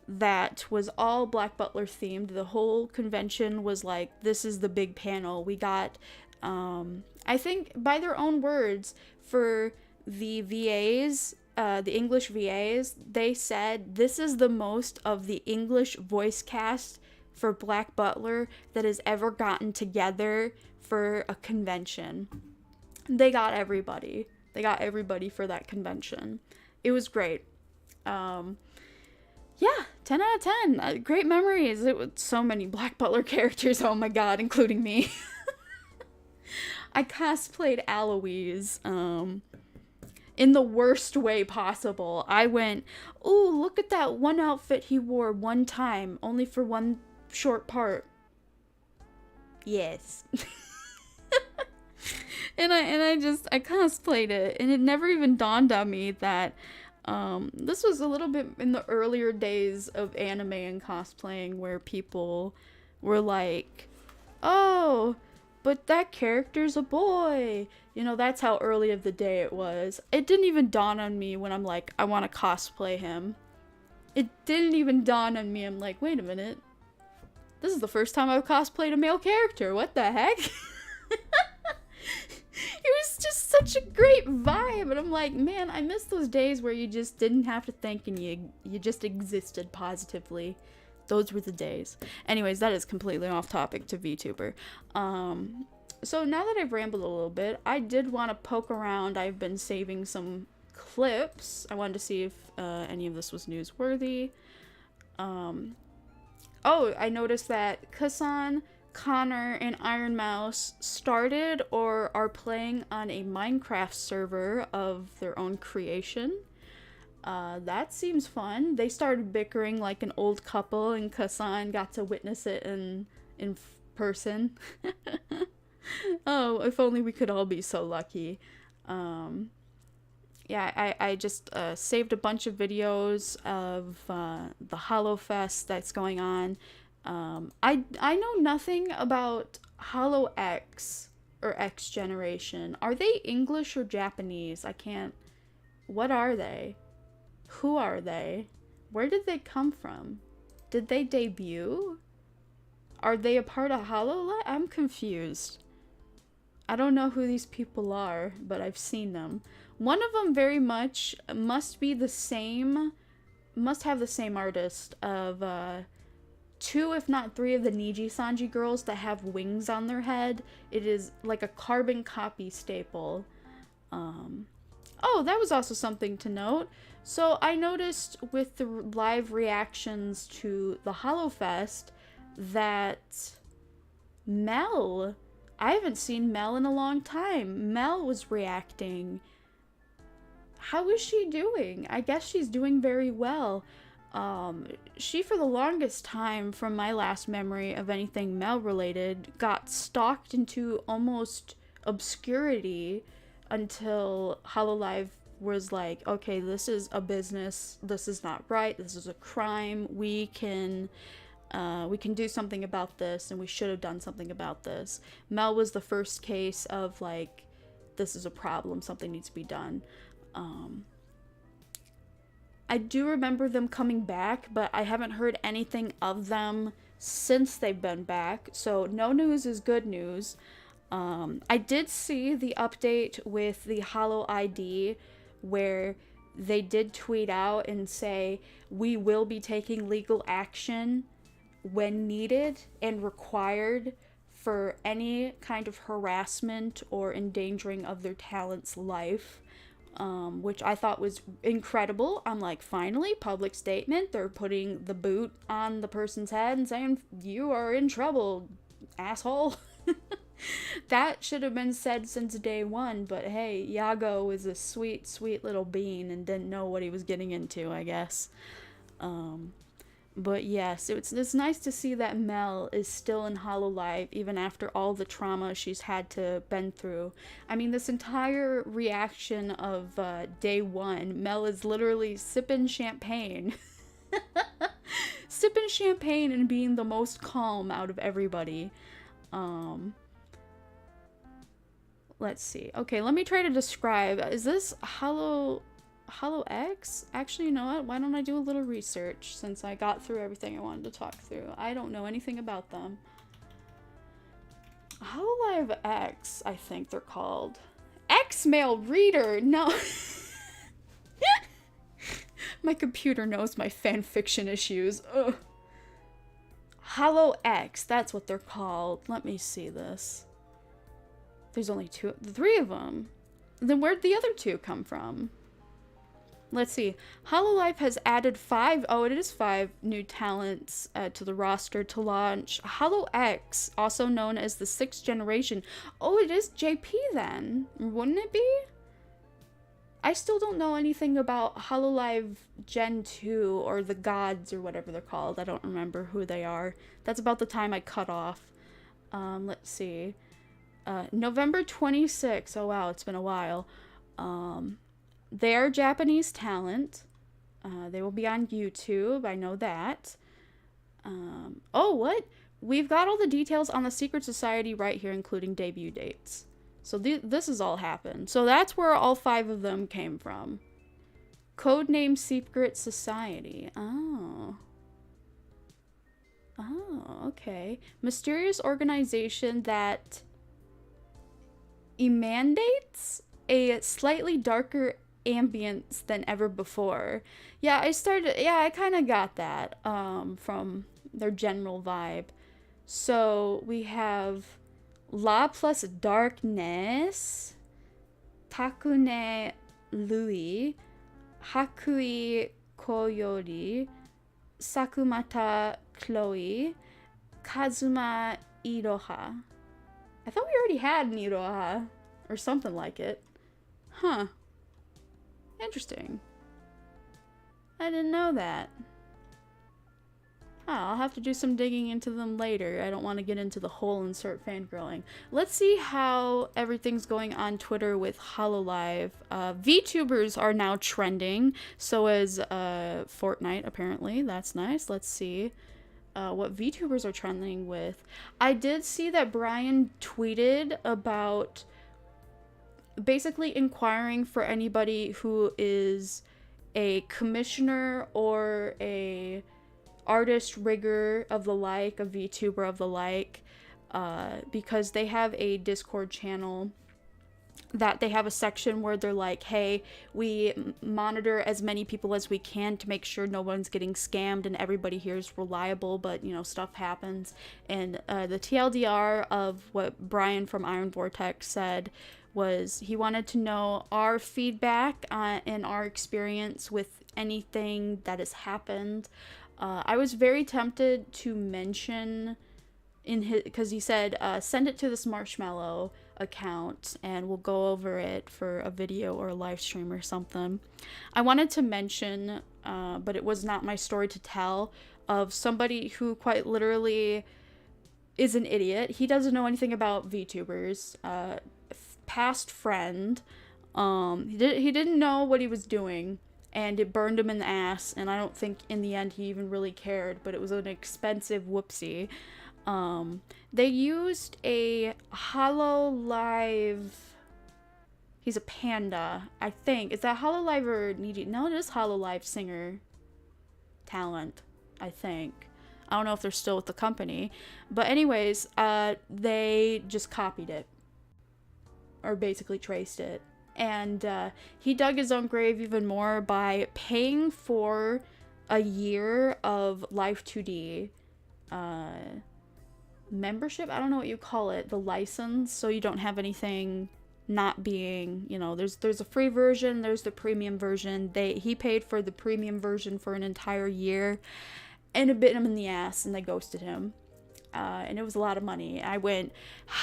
that was all Black Butler themed. The whole convention was like, this is the big panel. We got, I think by their own words, for the VAs, the English VAs, they said this is the most of the English voice cast for Black Butler that has ever gotten together for a convention. They got everybody. They got everybody for that convention. It was great. Yeah, 10 out of 10. Great memories. It was so many Black Butler characters, oh my god, including me. I cosplayed Aloise, in the worst way possible. I went, ooh, look at that one outfit he wore one time, only for one short part. Yes. and I cosplayed it, and it never even dawned on me that this was a little bit in the earlier days of anime and cosplaying where people were like, oh, but that character's a boy. You know, that's how early of the day it was. It didn't even dawn on me when I'm like, I want to cosplay him. It didn't even dawn on me. I'm like, wait a minute. This is the first time I've cosplayed a male character. What the heck? It was just such a great vibe. And I'm like, man, I miss those days where you just didn't have to think and you just existed positively. Those were the days. Anyways, that is completely off topic to VTuber. So now that I've rambled a little bit, I did want to poke around. I've been saving some clips. I wanted to see if any of this was newsworthy. Oh, I noticed that Kasan Connor and Iron Mouse started or are playing on a Minecraft server of their own creation. That seems fun. They started bickering like an old couple, and Kasan got to witness it in person. Oh, if only we could all be so lucky. Yeah, I just saved a bunch of videos of the HoloFest that's going on. I know nothing about Holo X or X Generation. Are they English or Japanese? I can't. What are they? Who are they? Where did they come from? Did they debut? Are they a part of Hololive? I'm confused. I don't know who these people are, but I've seen them. One of them very much must be the same, must have the same artist of 2 if not 3 of the Niji Sanji girls that have wings on their head. It is like a carbon copy staple. Oh, that was also something to note. So I noticed with the live reactions to the HoloFest that Mel, I haven't seen Mel in a long time. Mel was reacting. How is she doing? I guess she's doing very well. She, for the longest time, from my last memory of anything Mel related, got stalked into almost obscurity until Hololive was like, okay, this is a business, this is not right, this is a crime, we can do something about this, and we should have done something about this. Mel was the first case of like, this is a problem, something needs to be done. I do remember them coming back, but I haven't heard anything of them since they've been back, so no news is good news. I did see the update with the Holo ID where they did tweet out and say, we will be taking legal action when needed and required for any kind of harassment or endangering of their talent's life, which I thought was incredible. I'm like, finally, public statement. They're putting the boot on the person's head and saying, you are in trouble, asshole. That should have been said since day one, but hey, Yago is a sweet, sweet little bean and didn't know what he was getting into, I guess. But yes, it's nice to see that Mel is still in Hololive even after all the trauma she's had to been through. I mean, this entire reaction of day one, Mel is literally sipping champagne. Sipping champagne and being the most calm out of everybody. Let's see. Okay, let me try to describe. Is this Holo X? Actually, you know what? Why don't I do a little research since I got through everything I wanted to talk through. I don't know anything about them. Hololive X, I think they're called. X-Mail Reader! No. My computer knows my fanfiction issues. Ugh. Holo X, that's what they're called. Let me see this. There's only 3 of them. Then where'd the other 2 come from? Let's see. Hololive has added 5, oh, it is 5 new talents to the roster to launch Holo X, also known as the 6th generation. Oh, it is JP then, wouldn't it be? I still don't know anything about Hololive Gen 2 or the gods or whatever they're called. I don't remember who they are. That's about the time I cut off. Let's see. November 26th. Oh wow, it's been a while. They are Japanese talent. They will be on YouTube. I know that. Oh, what? We've got all the details on the Secret Society right here, including debut dates. So this has all happened. So that's where all 5 of them came from. Codename Secret Society. Oh. Oh, okay. Mysterious organization that emanates a slightly darker ambience than ever before. Yeah, I kind of got that from their general vibe. So we have La plus darkness, Takune Lui, Hakui Koyori, Sakumata Chloe, Kazuma Iroha. I thought we already had an Iroha. Or something like it. Huh. Interesting. I didn't know that. Oh, I'll have to do some digging into them later. I don't want to get into the whole and start fangirling. Let's see how everything's going on Twitter with Hololive. VTubers are now trending. So is Fortnite, apparently. That's nice. Let's see what VTubers are trending with. I did see that Brian tweeted about basically inquiring for anybody who is a commissioner or a artist, rigger of the like, a VTuber of the like, because they have a Discord channel that they have a section where they're like, hey, we monitor as many people as we can to make sure no one's getting scammed and everybody here is reliable, but you know, stuff happens. And the TLDR of what Brian from Iron Vortex said was he wanted to know our feedback and our experience with anything that has happened. I was very tempted to mention in his, because he said send it to this Marshmallow account and we'll go over it for a video or a live stream or something. I wanted to mention, but it was not my story to tell, of somebody who quite literally is an idiot. He doesn't know anything about VTubers. Past friend. He didn't know what he was doing, and it burned him in the ass, and I don't think in the end he even really cared, but it was an expensive whoopsie. They used a Hololive. He's a panda, I think. Is that Hololive or Needy? No, it is Hololive singer talent, I think. I don't know if they're still with the company. But anyways, they just copied it. Or basically traced it. And he dug his own grave even more by paying for a year of Live 2D membership. I don't know what you call it. The license. So you don't have anything not being, you know, there's a free version, there's the premium version. He paid for the premium version for an entire year, and it bit him in the ass, and they ghosted him. And it was a lot of money. I went,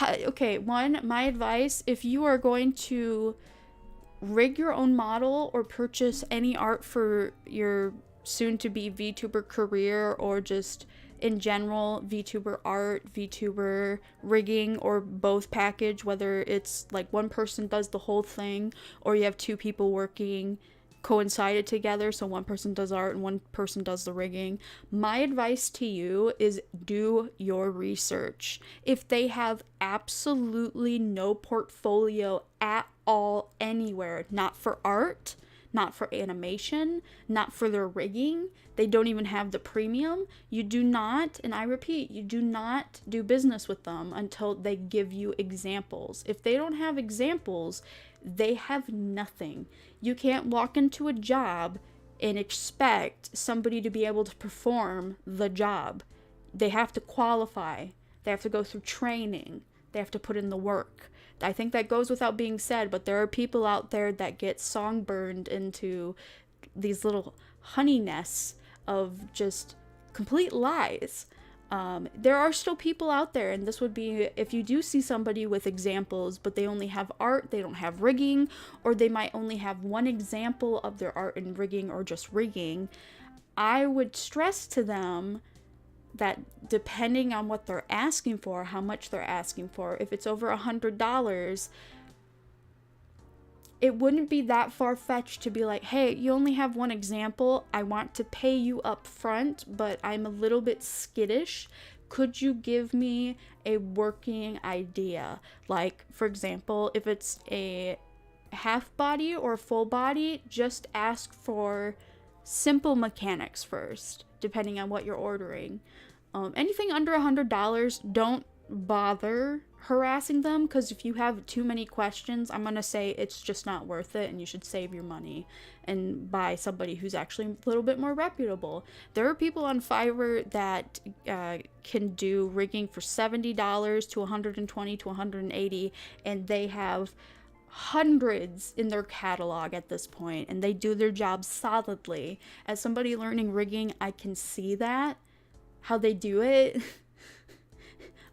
okay, my advice, if you are going to rig your own model or purchase any art for your soon-to-be VTuber career, or just in general VTuber art, VTuber rigging, or both package, whether it's like one person does the whole thing or you have two people working coincided together, so one person does art and one person does the rigging, my advice to you is do your research. If they have absolutely no portfolio at all anywhere, not for art, not for animation, not for their rigging, they don't even have the premium, you do not, and I repeat, you do not do business with them until they give you examples. If they don't have examples, they have nothing. You can't walk into a job and expect somebody to be able to perform the job. They have to qualify. They have to go through training. They have to put in the work. I think that goes without being said, but there are people out there that get songburned into these little honey nests of just complete lies. There are still people out there, and this would be if you do see somebody with examples, but they only have art, they don't have rigging, or they might only have one example of their art and rigging, or just rigging. I would stress to them that depending on what they're asking for, how much they're asking for, if it's over $100, it wouldn't be that far-fetched to be like, hey, you only have one example, I want to pay you up front, but I'm a little bit skittish. Could you give me a working idea? Like, for example, if it's a half body or full body, just ask for simple mechanics first, depending on what you're ordering. Anything under $100, don't bother harassing them, because if you have too many questions, I'm gonna say it's just not worth it, and you should save your money and buy somebody who's actually a little bit more reputable. There are people on Fiverr that can do rigging for $70 to $120 to $180, and they have hundreds in their catalog at this point, and they do their job solidly. As somebody learning rigging, I can see that, how they do it.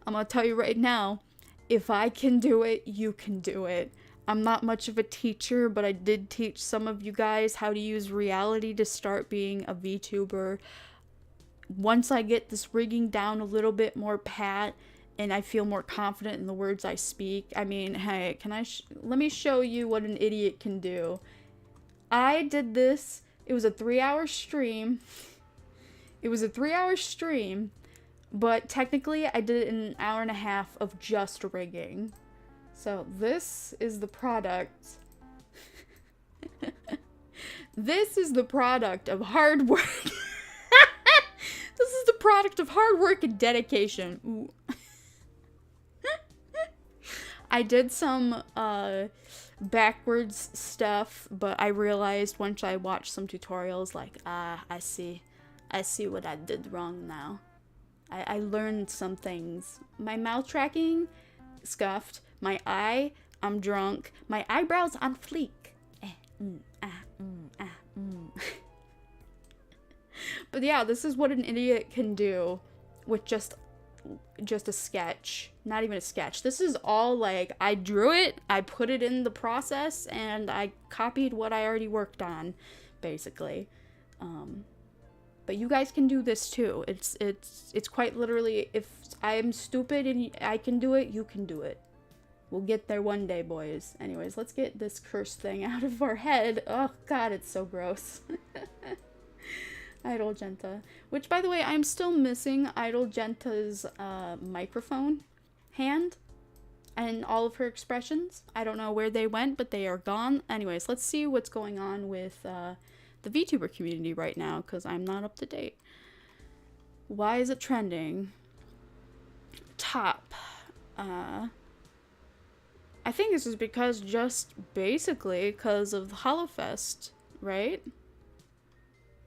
I'm gonna tell you right now, if I can do it, you can do it. I'm not much of a teacher, but I did teach some of you guys how to use reality to start being a VTuber. Once I get this rigging down a little bit more pat, and I feel more confident in the words I speak. I mean, hey, let me show you what an idiot can do. I did this. It was a 3-hour stream. But technically I did it in an hour and a half of just rigging. So this is the product. This is the product of hard work. This is the product of hard work and dedication. Ooh. I did some backwards stuff, but I realized once I watched some tutorials, like, I see what I did wrong now. I learned some things. My mouth tracking, scuffed. My eye, I'm drunk. My eyebrows on fleek. But yeah, this is what an idiot can do with just a sketch. Not even a sketch. This is all like, I drew it, I put it in the process, and I copied what I already worked on, basically. But you guys can do this too. It's quite literally, if I'm stupid and I can do it, you can do it. We'll get there one day, boys. Anyways, let's get this cursed thing out of our head. Oh god, it's so gross. Idol Jenta. Which, by the way, I'm still missing Idol Jenta's microphone hand and all of her expressions. I don't know where they went, but they are gone. Anyways, let's see what's going on with the VTuber community right now, because I'm not up to date. Why is it trending? Top. I think this is because basically because of the HoloFest, right?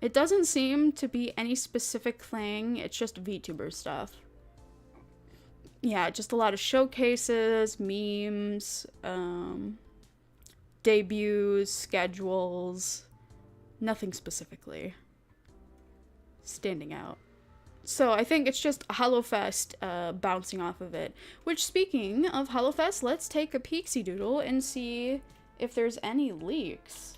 It doesn't seem to be any specific thing, it's just VTuber stuff. Yeah, just a lot of showcases, memes, debuts, schedules, nothing specifically standing out. So I think it's just HoloFest bouncing off of it. Which, speaking of HoloFest, let's take a peeksy doodle and see if there's any leaks.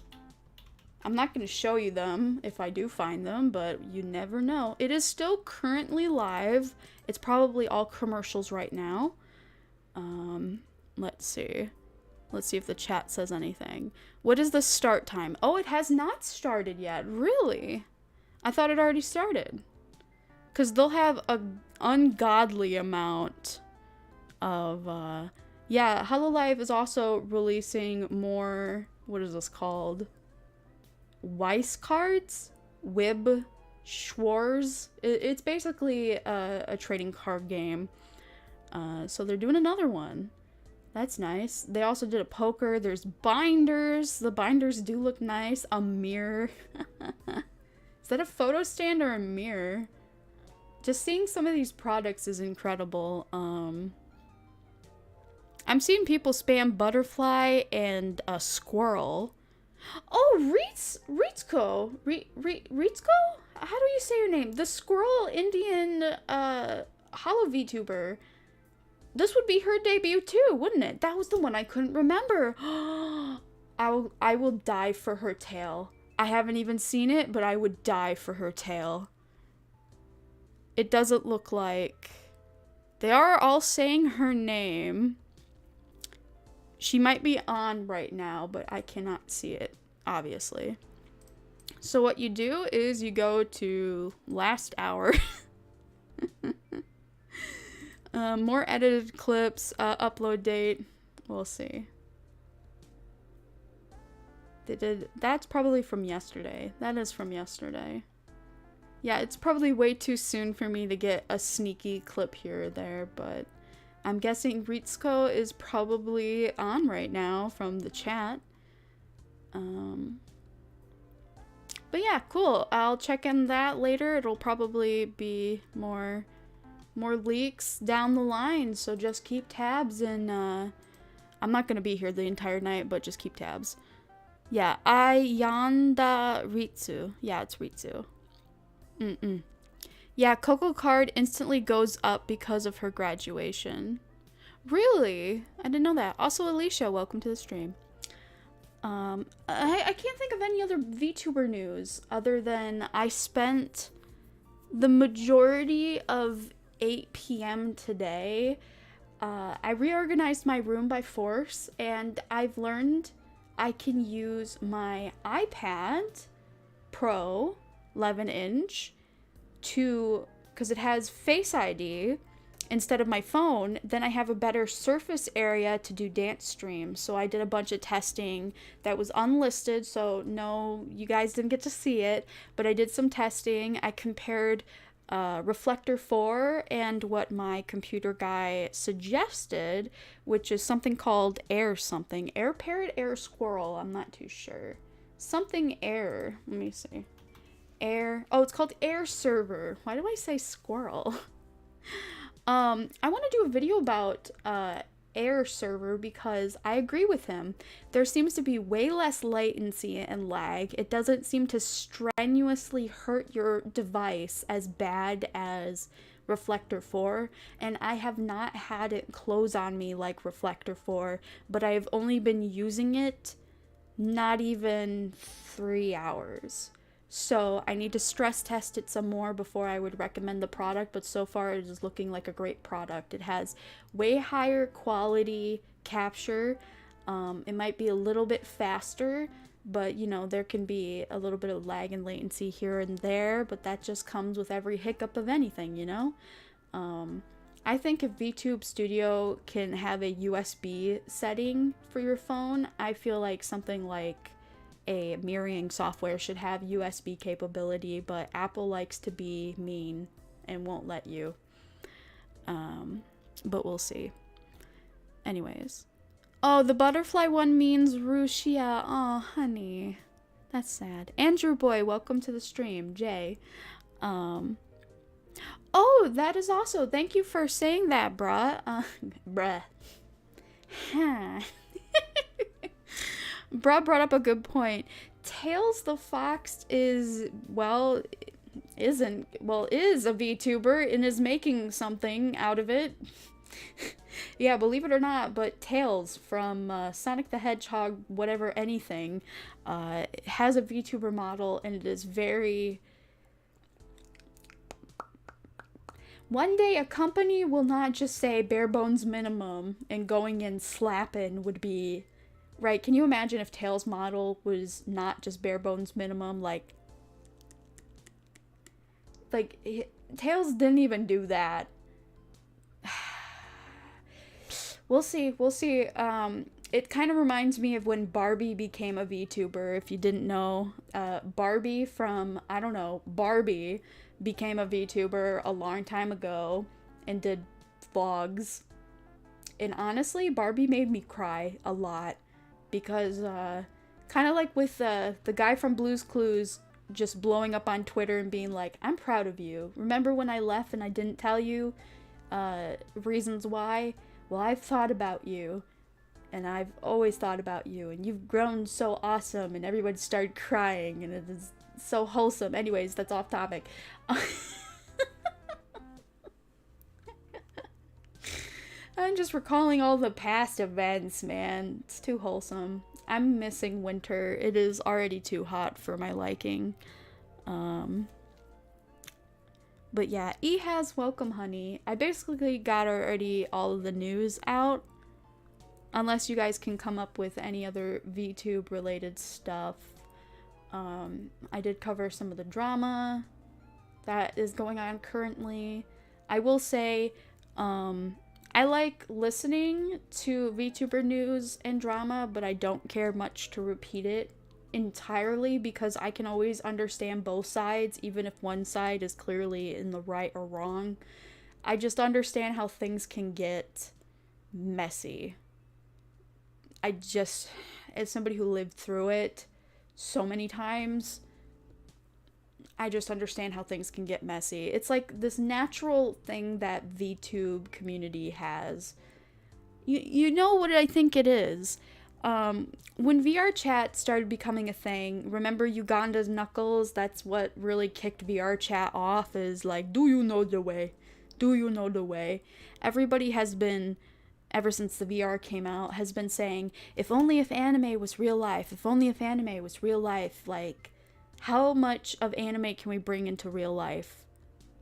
I'm not going to show you them if I do find them, but you never know. It is still currently live. It's probably all commercials right now. Let's see. Let's see if the chat says anything. What is the start time? Oh, it has not started yet. Really? I thought it already started. Because they'll have an ungodly amount of, yeah, Hololive is also releasing more, what is this called? Weiss cards? Wib Schwarz? It's basically a trading card game. So they're doing another one. That's nice. They also did a poker. There's binders. The binders do look nice. A mirror. Is that a photo stand or a mirror? Just seeing some of these products is incredible. I'm seeing people spam butterfly and a squirrel. Oh, Ritzko? How do you say your name? The squirrel Indian holo VTuber. This would be her debut too, wouldn't it? That was the one I couldn't remember. I will die for her tail. I haven't even seen it, but I would die for her tail. It doesn't look like... They are all saying her name. She might be on right now, but I cannot see it, obviously. So what you do is you go to last hour. More edited clips, upload date. We'll see. They did... That's probably from yesterday. That is from yesterday. Yeah, it's probably way too soon for me to get a sneaky clip here or there, but I'm guessing Ritzko is probably on right now from the chat. But yeah, cool. I'll check in that later. It'll probably be more leaks down the line, so just keep tabs, and I'm not gonna be here the entire night, but just keep tabs. Yeah, Ayanda Ritsu. Yeah, it's Ritsu. Yeah, Coco Card instantly goes up because of her graduation. Really? I didn't know that. Also, Alicia, welcome to the stream. I can't think of any other VTuber news other than I spent the majority of 8 p.m. today. I reorganized my room by force, and I've learned I can use my iPad Pro 11-inch to, because it has Face ID instead of my phone, then I have a better surface area to do dance streams. So I did a bunch of testing that was unlisted, so no, you guys didn't get to see it, but I did some testing. I compared Reflector 4 and what my computer guy suggested, which is something called Air something. Air Parrot, Air Squirrel, I'm not too sure. Something Air, let me see. Air, oh, it's called Air Server. Why do I say squirrel? I want to do a video about Air Server because I agree with him. There seems to be way less latency and lag. It doesn't seem to strenuously hurt your device as bad as Reflector 4, and I have not had it close on me like Reflector 4, but I've only been using it not even 3 hours. So I need to stress test it some more before I would recommend the product, but so far it is looking like a great product. It has way higher quality capture. It might be a little bit faster, but you know, there can be a little bit of lag and latency here and there, but that just comes with every hiccup of anything, you know? I think if VTube Studio can have a USB setting for your phone, I feel like something like a mirroring software should have USB capability, but Apple likes to be mean and won't let you. But we'll see. Anyways. Oh, the butterfly one means Rushia. Oh, honey. That's sad. Andrew Boy, welcome to the stream. Jay. Oh, that is also. Thank you for saying that, bruh. Bruh. Huh. Bruh brought up a good point. Tails the Fox is, well, is a VTuber and is making something out of it. Yeah, believe it or not, but Tails from Sonic the Hedgehog, whatever, anything, has a VTuber model, and it is very... One day a company will not just say bare bones minimum and going in slapping would be... Right, can you imagine if Tails' model was not just bare bones minimum, like Tails didn't even do that. We'll see. It kind of reminds me of when Barbie became a VTuber, if you didn't know. Barbie from, I don't know, Barbie became a VTuber a long time ago and did vlogs. And honestly, Barbie made me cry a lot. Because, kind of like with the guy from Blue's Clues just blowing up on Twitter and being like, I'm proud of you. Remember when I left and I didn't tell you reasons why? Well, I've thought about you. And I've always thought about you. And you've grown so awesome. And everybody started crying. And it is so wholesome. Anyways, that's off topic. I'm just recalling all the past events, man. It's too wholesome. I'm missing winter. It is already too hot for my liking. But yeah, has welcome, honey. I basically got already all of the news out. Unless you guys can come up with any other VTube related stuff. I did cover some of the drama that is going on currently. I will say, I like listening to VTuber news and drama, but I don't care much to repeat it entirely because I can always understand both sides, even if one side is clearly in the right or wrong. I just understand how things can get messy. As somebody who lived through it so many times, I just understand how things can get messy. It's like this natural thing that VTube community has. You know what I think it is. When VR chat started becoming a thing, remember Uganda's Knuckles? That's what really kicked VR chat off, is like, do you know the way? Do you know the way? Everybody has been, ever since the VR came out, has been saying, if only if anime was real life, if only if anime was real life. Like, how much of anime can we bring into real life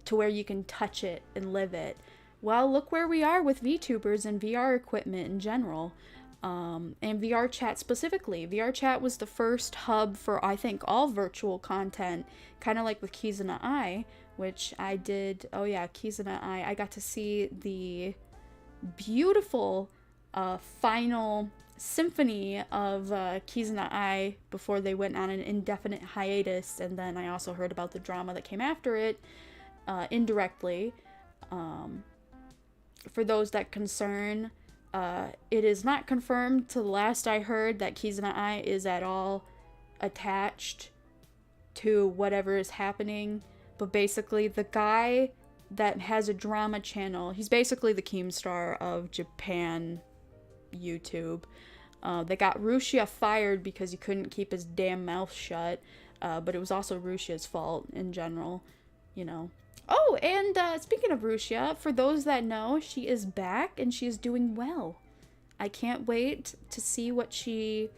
to where you can touch it and live it? Well, look where we are with VTubers and VR equipment in general. And VR chat specifically. VR chat was the first hub for, I think, all virtual content, kind of like with Kizuna Eye, which I did. Oh yeah, Kizuna Eye. I got to see the beautiful final symphony of Kizuna Eye before they went on an indefinite hiatus, and then I also heard about the drama that came after it, indirectly. For those that concern, it is not confirmed to the last I heard that Kizuna Eye is at all attached to whatever is happening, but basically the guy that has a drama channel, he's basically the Keemstar of Japan YouTube. They got Rushia fired because he couldn't keep his damn mouth shut, but it was also Rushia's fault in general, you know. Oh, and speaking of Rushia, for those that know, she is back and she is doing well. I can't wait to see what she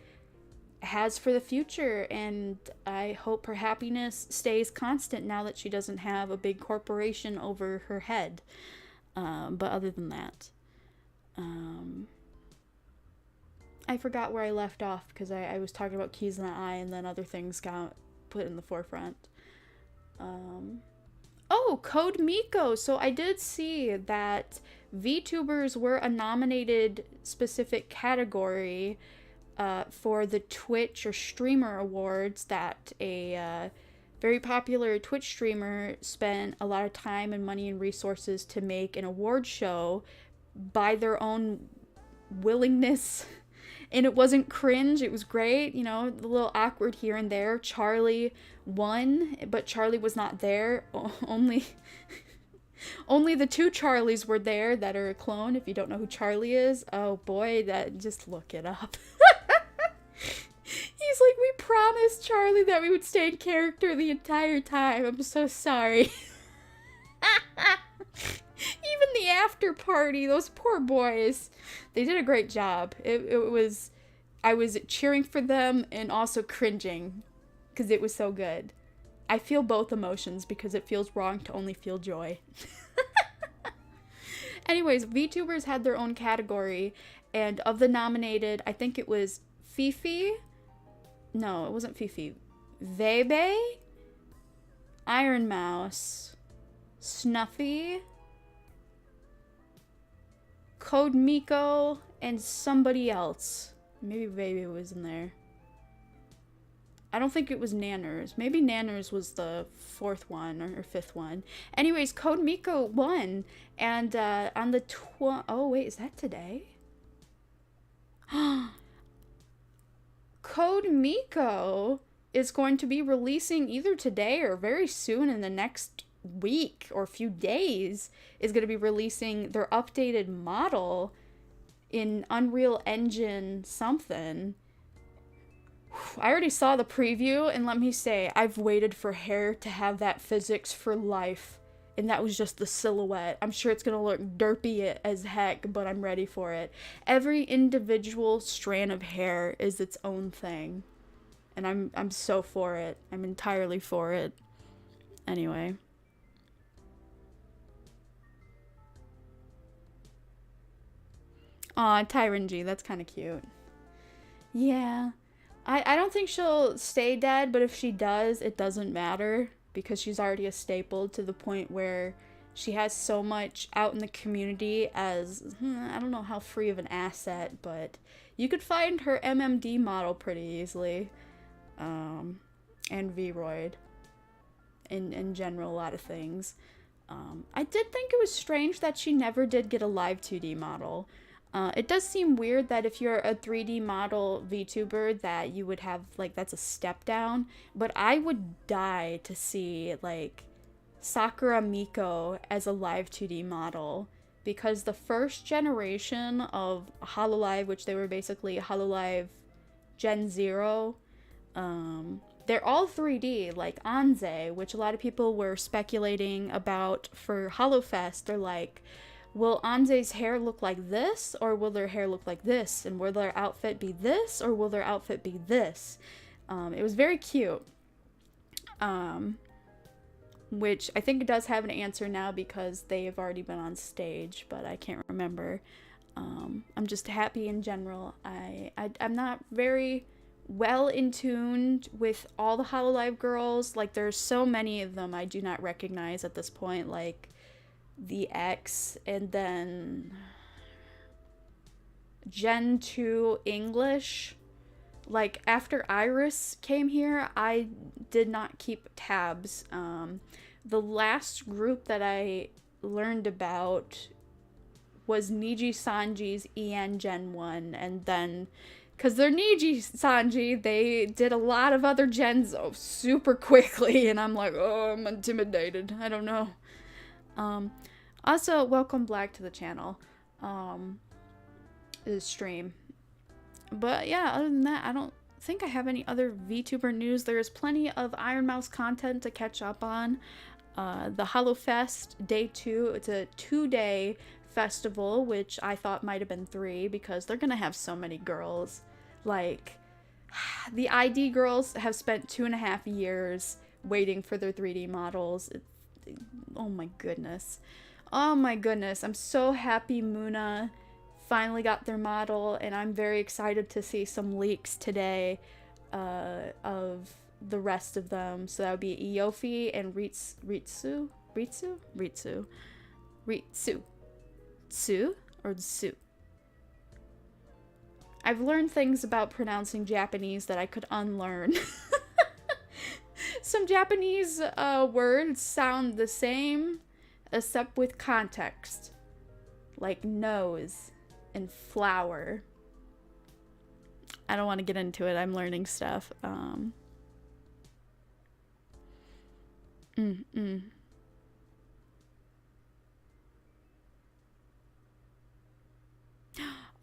has for the future, and I hope her happiness stays constant now that she doesn't have a big corporation over her head. But other than that, I forgot where I left off because I was talking about Kizuna Eye and then other things got put in the forefront. Oh, Code Miko. So I did see that VTubers were a nominated specific category for the Twitch or Streamer Awards that a very popular Twitch streamer spent a lot of time and money and resources to make an award show by their own willingness. And it wasn't cringe, it was great, you know, a little awkward here and there. Charlie won, but Charlie was not there. Only the two Charlies were there that are a clone. If you don't know who Charlie is, oh boy, that just look it up. He's like, we promised Charlie that we would stay in character the entire time. I'm so sorry. Even the after party, those poor boys, they did a great job. It was, I was cheering for them and also cringing because it was so good. I feel both emotions because it feels wrong to only feel joy. Anyways, VTubers had their own category, and of the nominated, I think it was Fifi. No, it wasn't Fifi. Vebe, Iron Mouse, Snuffy, Code Miko, and somebody else. Maybe Baby was in there. I don't think it was Nanners. Maybe Nanners was the fourth one or fifth one. Anyways, Code Miko won. And on the oh wait, is that today? Code Miko is going to be releasing either today or very soon in the next week or few days, is going to be releasing their updated model in Unreal Engine something. I already saw the preview, and let me say, I've waited for hair to have that physics for life, and that was just the silhouette. I'm sure it's going to look derpy as heck, but I'm ready for it. Every individual strand of hair is its own thing, and I'm so for it. I'm entirely for it. Anyway. Aw, Tyrangy, that's kind of cute. Yeah. I don't think she'll stay dead, but if she does, it doesn't matter, because she's already a staple to the point where she has so much out in the community as, I don't know how free of an asset, but you could find her MMD model pretty easily. And Vroid. In general, a lot of things. I did think it was strange that she never did get a live 2D model. It does seem weird that if you're a 3D model VTuber that you would have, like, that's a step down, but I would die to see, like, Sakura Miko as a live 2D model. because the first generation of Hololive, which they were basically Hololive Gen 0, they're all 3D, like Anze, which a lot of people were speculating about for HoloFest. They're like, will Anze's hair look like this, or will their hair look like this? And will their outfit be this, or will their outfit be this? It was very cute. Which I think it does have an answer now because they have already been on stage, but I can't remember. I'm just happy in general. I'm not very well in tuned with all the Hololive girls. Like, there's so many of them I do not recognize at this point, like the X, and then Gen 2 English. Like, after Iris came here, I did not keep tabs. The last group that I learned about was Niji Sanji's EN Gen 1, and then, because they're Niji Sanji, they did a lot of other gens super quickly, and I'm like, oh, I'm intimidated. I don't know. Also, welcome Black to the channel. Stream. But yeah, other than that, I don't think I have any other VTuber news. There is plenty of Iron Mouse content to catch up on. The HoloFest Day 2, it's a 2-day festival, which I thought might have been 3 because they're gonna have so many girls. Like, the ID girls have spent 2.5 years waiting for their 3D models. Oh my goodness. Oh my goodness. I'm so happy Muna finally got their model, and I'm very excited to see some leaks today of the rest of them. So that would be Iofi and Ritsu? Tsu? Or Tsu? I've learned things about pronouncing Japanese that I could unlearn. Some Japanese words sound the same, except with context. Like nose and flower. I don't want to get into it. I'm learning stuff.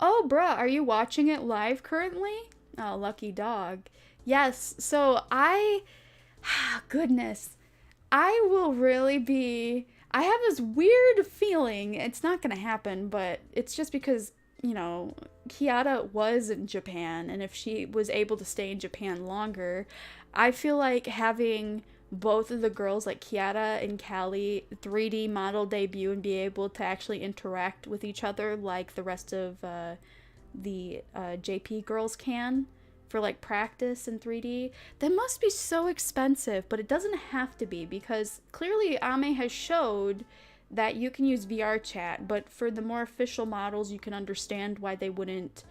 Oh, bruh, are you watching it live currently? Oh, lucky dog. Yes, so goodness, I will really be, I have this weird feeling, it's not gonna happen, but it's just because, you know, Kiara was in Japan, and if she was able to stay in Japan longer, I feel like having both of the girls, like Kiara and Callie, 3D model debut and be able to actually interact with each other like the rest of the JP girls can for like practice in 3D, that must be so expensive, but it doesn't have to be, because clearly Ame has showed that you can use VR chat, but for the more official models, you can understand why they wouldn't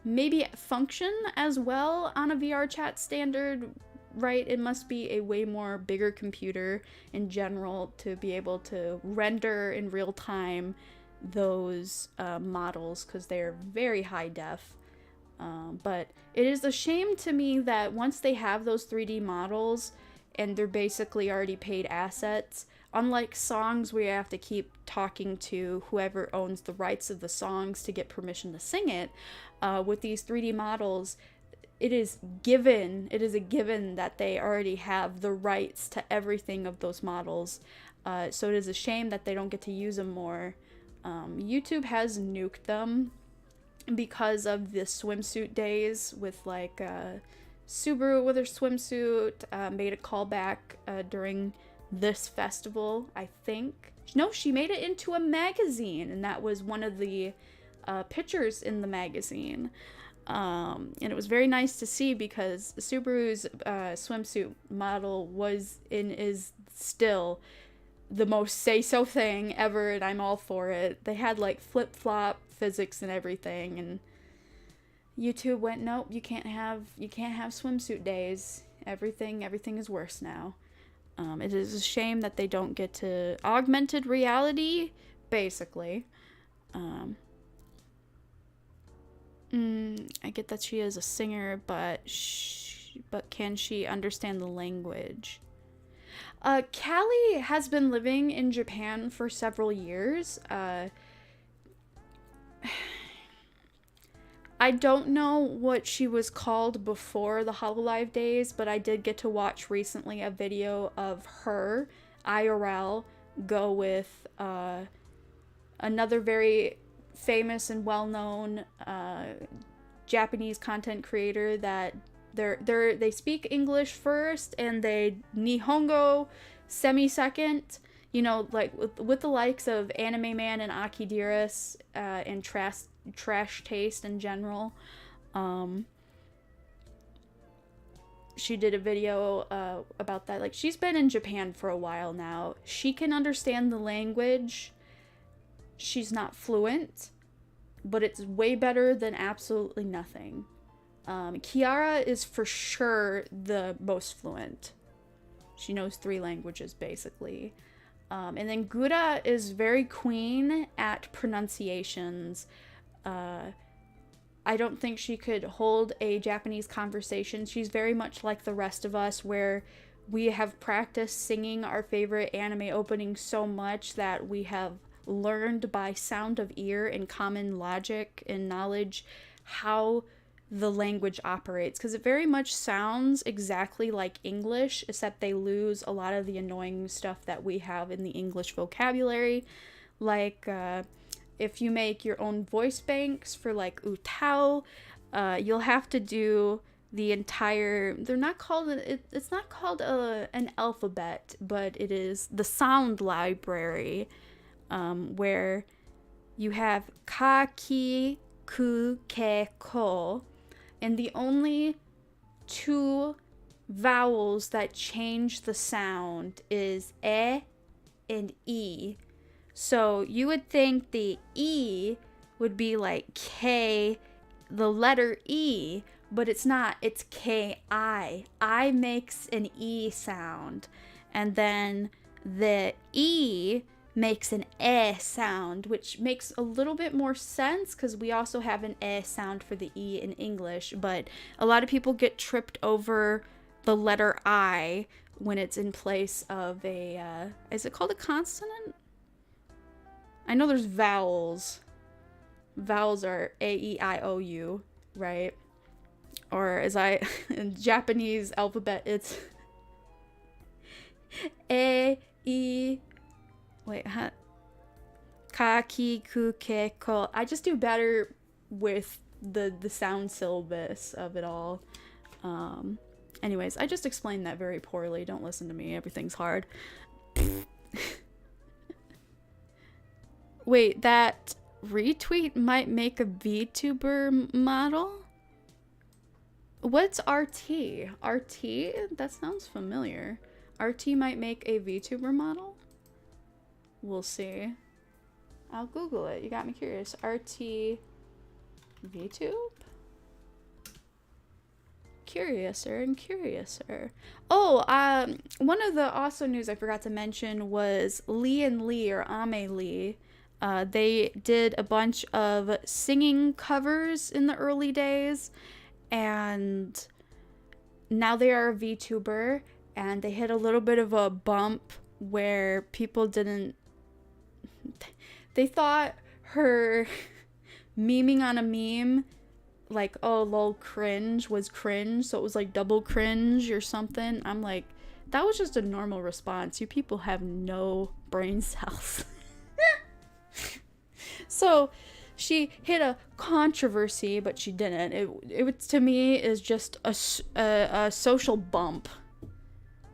maybe function as well on a VR chat standard, right? It must be a way more bigger computer in general to be able to render in real time those models, because they're very high def. But it is a shame to me that once they have those 3D models and they're basically already paid assets, unlike songs where you have to keep talking to whoever owns the rights of the songs to get permission to sing it, with these 3D models, it is a given that they already have the rights to everything of those models. So it is a shame that they don't get to use them more. YouTube has nuked them because of the swimsuit days, with like Subaru with her swimsuit made a callback during this festival, I think. No, she made it into a magazine, and that was one of the pictures in the magazine. And it was very nice to see, because Subaru's swimsuit model is still the most say-so thing ever, and I'm all for it. They had like flip-flop physics and everything, and YouTube went, nope, you can't have swimsuit days. Everything is worse now. It is a shame that they don't get to augmented reality, basically. I get that she is a singer, but can she understand the language? Callie has been living in Japan for several years. I don't know what she was called before the Hololive days, but I did get to watch recently a video of her, IRL, go with another very famous and well-known Japanese content creator that they speak English first and they Nihongo semi-second. You know, like with the likes of Anime Man and Akidiras and trash taste in general. She did a video about that. Like, she's been in Japan for a while now. She can understand the language. She's not fluent, but it's way better than absolutely nothing. Kiara is for sure the most fluent. She knows 3 languages, basically. And then Gura is very queen at pronunciations. I don't think she could hold a Japanese conversation. She's very much like the rest of us, where we have practiced singing our favorite anime openings so much that we have learned by sound of ear and common logic and knowledge how the language operates, because it very much sounds exactly like English, except they lose a lot of the annoying stuff that we have in the English vocabulary, like if you make your own voice banks for like utao, you'll have to do the entire, they're not called, it's not called an alphabet, but it is the sound library, where you have ka, ki, ku, ke, ko, and the only 2 vowels that change the sound is e and e. So you would think the E would be like K, the letter E, but it's not. It's K-I. I makes an E sound. And then the E makes an E sound, which makes a little bit more sense because we also have an E sound for the E in English. But a lot of people get tripped over the letter I when it's in place of a, is it called a consonant? I know there's vowels. Vowels are A-E-I-O-U, right? Or as in Japanese alphabet, it's E, E, wait, huh? Ka, ki, ku, ke, ko. I just do better with the sound syllabus of it all. Anyways, I just explained that very poorly. Don't listen to me. Everything's hard. Wait, that retweet might make a VTuber model? What's RT? RT? That sounds familiar. RT might make a VTuber model? We'll see. I'll Google it. You got me curious. RT VTube? Curiouser and curiouser. Oh, one of the also news I forgot to mention was Lee and Lee, or Ame Lee. They did a bunch of singing covers in the early days, and now they are a VTuber, and they hit a little bit of a bump where people didn't, they thought her memeing on a meme, like, oh, lol, cringe, was cringe, so it was like double cringe or something. I'm like, that was just a normal response. You people have no brain cells. So she hit a controversy, but she didn't. It to me is just a social bump,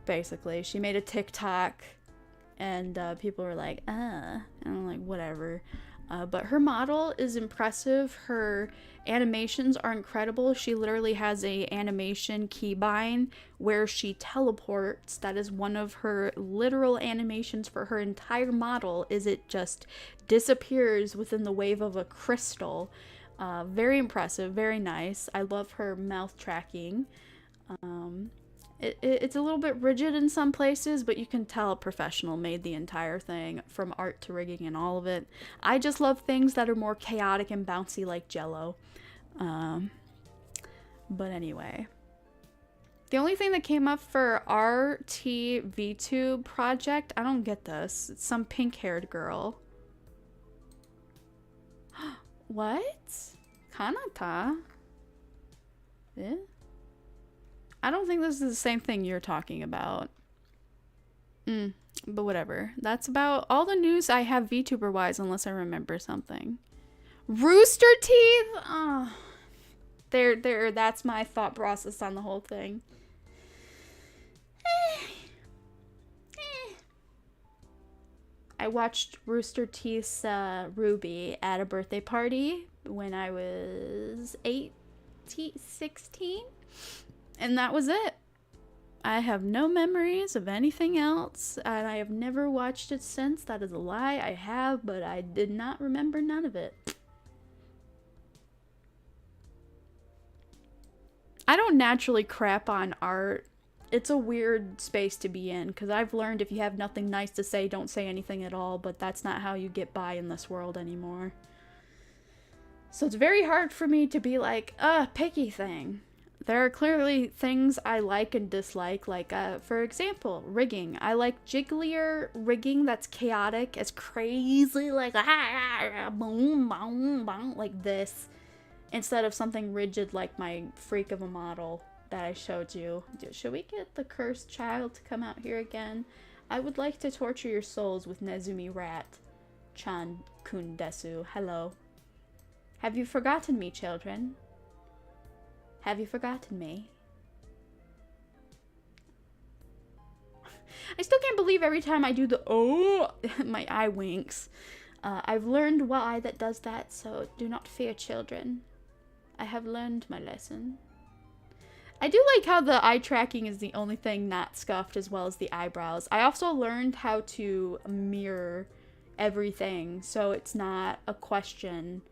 basically. She made a TikTok, and people were like, and I'm like, whatever. But her model is impressive. Her animations are incredible. She literally has a animation keybind where she teleports. That is one of her literal animations for her entire model, is it just disappears within the wave of a crystal. Very impressive, very nice. I love her mouth tracking. It's a little bit rigid in some places, but you can tell a professional made the entire thing, from art to rigging and all of it. I just love things that are more chaotic and bouncy like Jello. But anyway. The only thing that came up for RT VTube project, I don't get this. It's some pink-haired girl. What? Kanata? Eh? I don't think this is the same thing you're talking about. But whatever. That's about all the news I have VTuber wise, unless I remember something. Rooster Teeth? Oh. There, that's my thought process on the whole thing. I watched Rooster Teeth's Ruby at a birthday party when I was 16, and that was it. I have no memories of anything else, and I have never watched it since. That is a lie. I have, but I did not remember none of it. I don't naturally crap on art. It's a weird space to be in, because I've learned if you have nothing nice to say, don't say anything at all, but that's not how you get by in this world anymore. So it's very hard for me to be like, picky thing. There are clearly things I like and dislike, for example, rigging. I like jigglier rigging that's chaotic, as crazy, like, boom, boom, boom, like this, instead of something rigid like my freak of a model that I showed you. Should we get the cursed child to come out here again? I would like to torture your souls with Nezumi Rat. Chan Kun Desu. Hello. Have you forgotten me, children? Have you forgotten me? I still can't believe every time I do the my eye winks. I've learned why that does that, so do not fear, children. I have learned my lesson. I do like how the eye tracking is the only thing not scuffed, as well as the eyebrows. I also learned how to mirror everything, so it's not a question.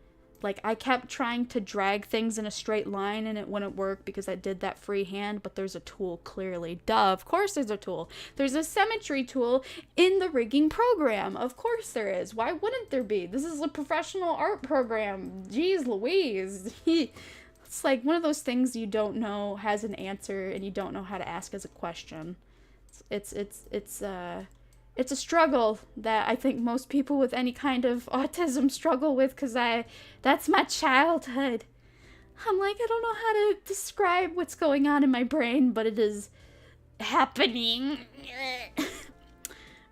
Like, I kept trying to drag things in a straight line and it wouldn't work because I did that freehand, but there's a tool, clearly. Duh, of course there's a tool. There's a symmetry tool in the rigging program. Of course there is. Why wouldn't there be? This is a professional art program. Jeez Louise. It's like one of those things you don't know has an answer and you don't know how to ask as a question. It's a struggle that I think most people with any kind of autism struggle with, because that's my childhood. I'm like, I don't know how to describe what's going on in my brain, but it is happening.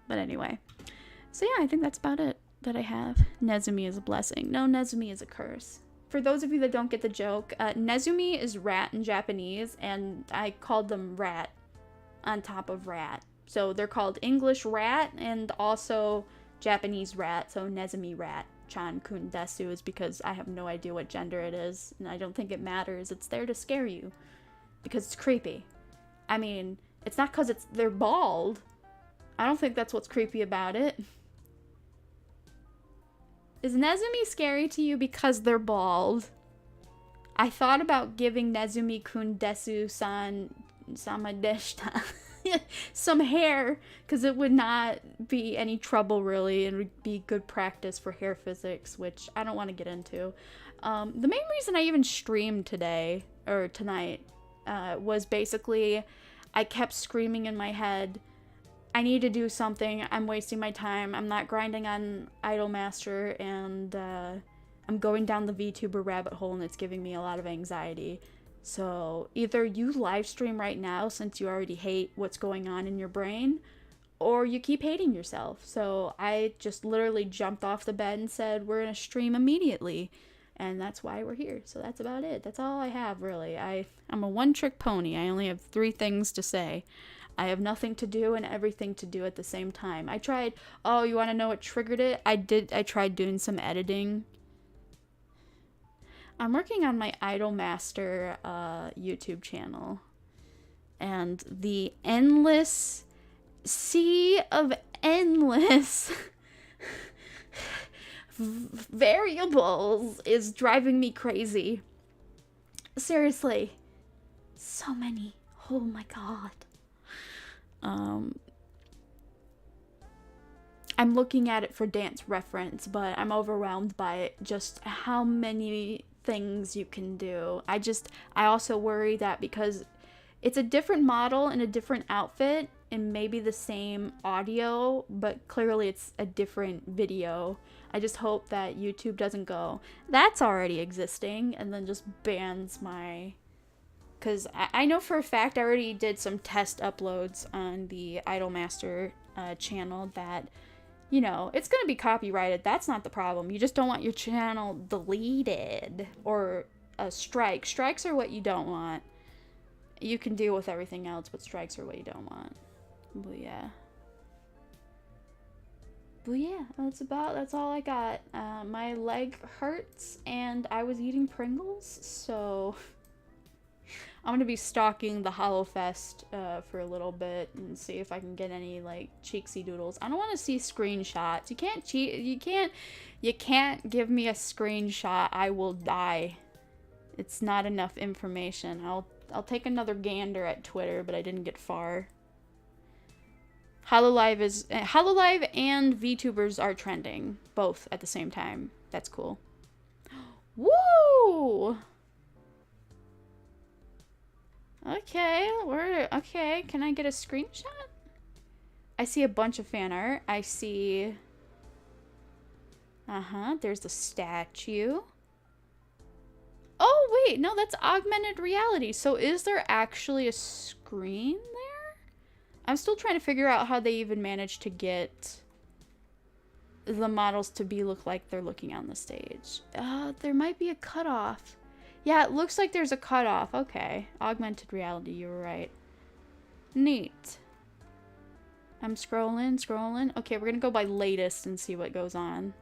But anyway. So yeah, I think that's about it that I have. Nezumi is a blessing. No, Nezumi is a curse. For those of you that don't get the joke, Nezumi is rat in Japanese, and I called them rat on top of rat. So they're called English rat and also Japanese rat, so Nezumi rat. Chan kun desu is because I have no idea what gender it is, and I don't think it matters. It's there to scare you because it's creepy. I mean, it's not because they're bald. I don't think that's what's creepy about it. Is Nezumi scary to you because they're bald? I thought about giving Nezumi kun desu san samadeshita some hair, because it would not be any trouble really, and would be good practice for hair physics, which I don't want to get into. The main reason I even streamed today, or tonight, was basically I kept screaming in my head, I need to do something, I'm wasting my time, I'm not grinding on Idolmaster, and I'm going down the VTuber rabbit hole and it's giving me a lot of anxiety. So either you live stream right now since you already hate what's going on in your brain, or you keep hating yourself. So I just literally jumped off the bed and said, we're going to stream immediately. And that's why we're here. So that's about it. That's all I have, really. I'm a one-trick pony. I only have 3 things to say. I have nothing to do and everything to do at the same time. I tried, oh, you want to know what triggered it? I tried doing some editing. I'm working on my Idolmaster YouTube channel, and the endless sea of endless variables is driving me crazy. Seriously, so many. Oh my god. I'm looking at it for dance reference, but I'm overwhelmed by it, just how many things you can do. I also worry that because it's a different model and a different outfit and maybe the same audio, but clearly it's a different video. I just hope that YouTube doesn't go, that's already existing, and then just bans my... Because I know for a fact I already did some test uploads on the Idolmaster channel that, you know, it's going to be copyrighted. That's not the problem. You just don't want your channel deleted or a strike. Strikes are what you don't want. You can deal with everything else, but strikes are what you don't want. But yeah. But yeah, that's all I got. My leg hurts and I was eating Pringles, so I'm gonna be stalking the HoloFest for a little bit and see if I can get any like cheeksy doodles. I don't want to see screenshots. You can't cheat. You can't give me a screenshot. I will die. It's not enough information. I'll take another gander at Twitter, but I didn't get far. Hololive and VTubers are trending both at the same time. That's cool. Woo! Okay, okay. Can I get a screenshot? I see a bunch of fan art. I see... there's the statue. Oh, wait, no, that's augmented reality. So is there actually a screen there? I'm still trying to figure out how they even managed to get the models to look like they're looking on the stage. There might be a cutoff. Yeah, it looks like there's a cutoff. Okay. Augmented reality, you were right. Neat. I'm scrolling. Okay, we're gonna go by latest and see what goes on.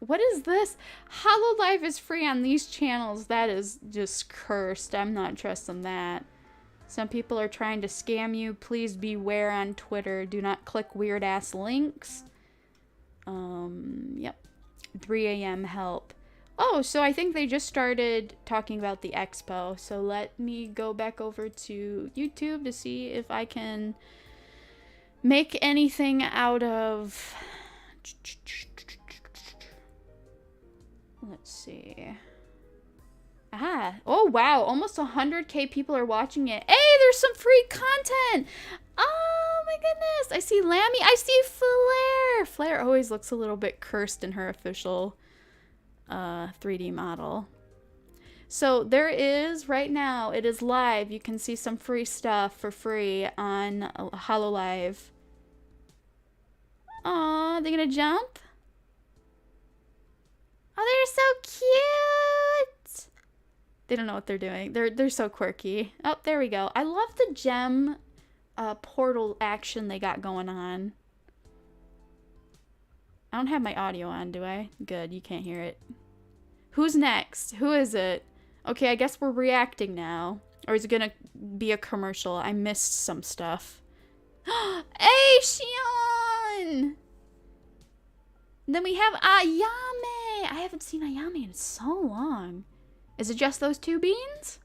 What is this? Hololive is free on these channels. That is just cursed. I'm not trusting that. Some people are trying to scam you. Please beware on Twitter. Do not click weird ass links. Yep. 3 a.m. help. Oh, so I think they just started talking about the expo. So let me go back over to YouTube to see if I can make anything out of... Let's see. Oh wow, almost 100k people are watching it. Hey, there's some free content. Oh my goodness. I see Lammy. I see Flare. Flare always looks a little bit cursed in her official 3D model. So there is, right now, it is live. You can see some free stuff for free on Hololive. Aw, they gonna jump? Oh, they're so cute! They don't know what they're doing. They're so quirky. Oh, there we go. I love the gem portal action they got going on. I don't have my audio on, do I? Good, you can't hear it. Who's next? Who is it? Okay, I guess we're reacting now. Or is it gonna be a commercial? I missed some stuff. Hey, Shion! Then we have Ayame! I haven't seen Ayame in so long. Is it just those two beans?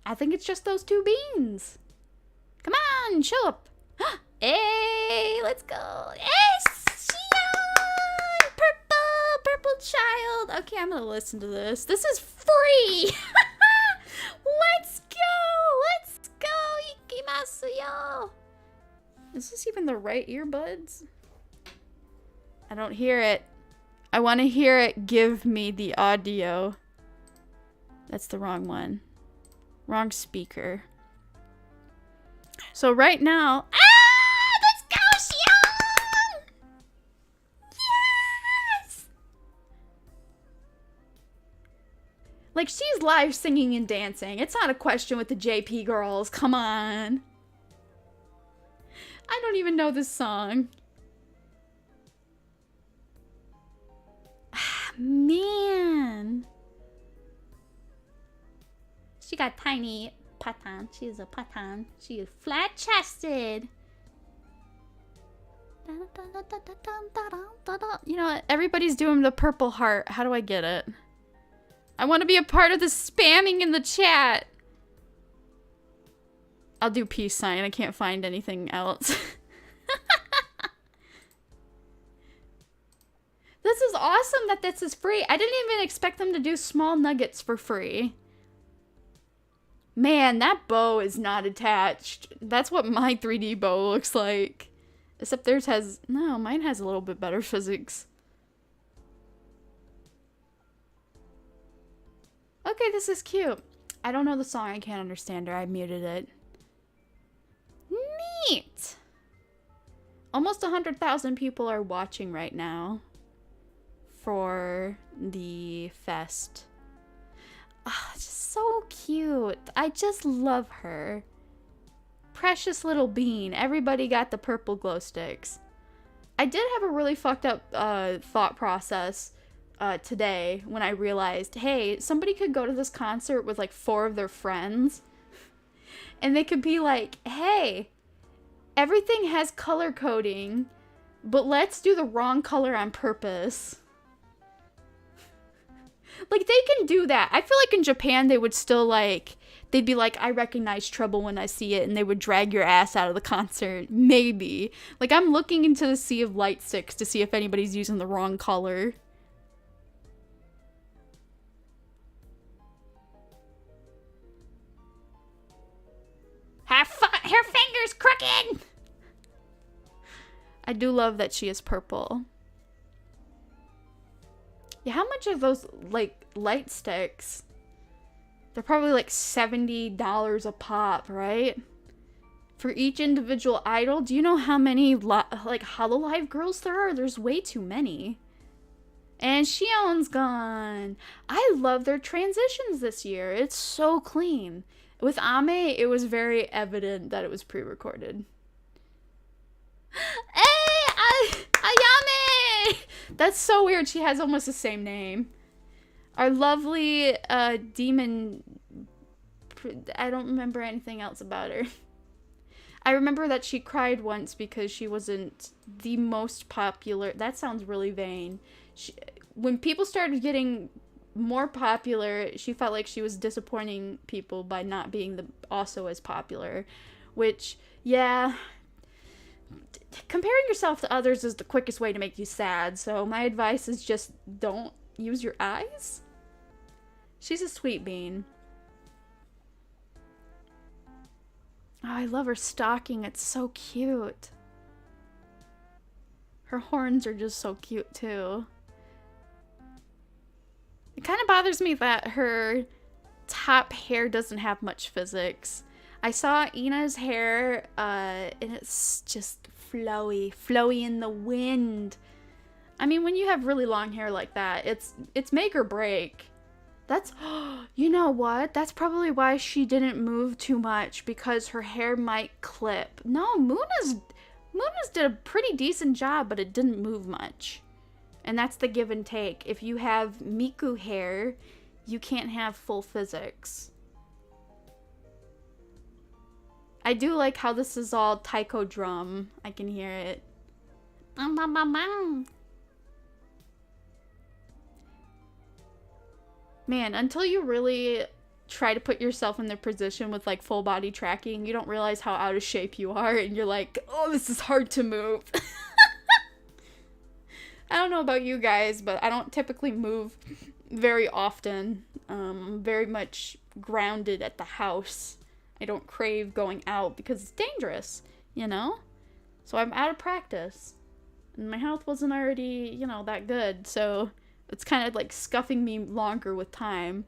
I think it's just those two beans. Come on, show up. Hey, let's go. Hey, Shion! Purple child. Okay, I'm gonna listen to this. This is free. Let's go. Ikimasu, yo. Is this even the right earbuds? I don't hear it. I want to hear it. Give me the audio. That's the wrong one. Wrong speaker. So right now... Let's go, Shion! Yes! Like, she's live singing and dancing. It's not a question with the JP girls. Come on. I don't even know this song. Man. She got tiny patan. She is a patan. She is flat-chested. You know what? Everybody's doing the purple heart. How do I get it? I want to be a part of the spamming in the chat. I'll do peace sign. I can't find anything else. The this is awesome that this is free. I didn't even expect them to do small nuggets for free. Man, that bow is not attached. That's what my 3D bow looks like. Except theirs has... No, mine has a little bit better physics. Okay, this is cute. I don't know the song. I can't understand her. I muted it. Neat! Almost 100,000 people are watching right now for the fest. Ah, just so cute. I just love her. Precious little bean. Everybody got the purple glow sticks. I did have a really fucked up thought process today when I realized, hey, somebody could go to this concert with like 4 of their friends and they could be like, hey, everything has color coding, but let's do the wrong color on purpose. Like, they can do that. I feel like in Japan, they would still, like, they'd be like, I recognize trouble when I see it, and they would drag your ass out of the concert. Maybe. Like, I'm looking into the sea of light sticks to see if anybody's using the wrong color. Her finger's crooked! I do love that she is purple. Yeah, how much are those, like, light sticks? They're probably like $70 a pop, right? For each individual idol. Do you know how many, like, Hololive girls there are? There's way too many. And Shion's gone. I love their transitions this year. It's so clean. With Ame, it was very evident that it was pre-recorded. Hey, Ayame! That's so weird. She has almost the same name. Our lovely demon... I don't remember anything else about her. I remember that she cried once because she wasn't the most popular... That sounds really vain. When people started getting more popular, she felt like she was disappointing people by not being also as popular. Which, yeah... Comparing yourself to others is the quickest way to make you sad, so my advice is just don't use your eyes. She's a sweet bean. Oh, I love her stocking. It's so cute. Her horns are just so cute, too. It kind of bothers me that her top hair doesn't have much physics. I saw Ina's hair, and it's just flowy in the wind. I mean, when you have really long hair like that, it's make or break. That's, you know what? That's probably why she didn't move too much, because her hair might clip. No, Muna's did a pretty decent job, but it didn't move much. And that's the give and take. If you have Miku hair, you can't have full physics. I do like how this is all taiko drum. I can hear it. Bam, bam, bam, bam. Man, until you really try to put yourself in their position with like full body tracking, you don't realize how out of shape you are, and you're like, oh, this is hard to move. I don't know about you guys, but I don't typically move very often. Very much grounded at the house. I don't crave going out because it's dangerous, you know? So I'm out of practice. And my health wasn't already, you know, that good, so it's kind of like scuffing me longer with time.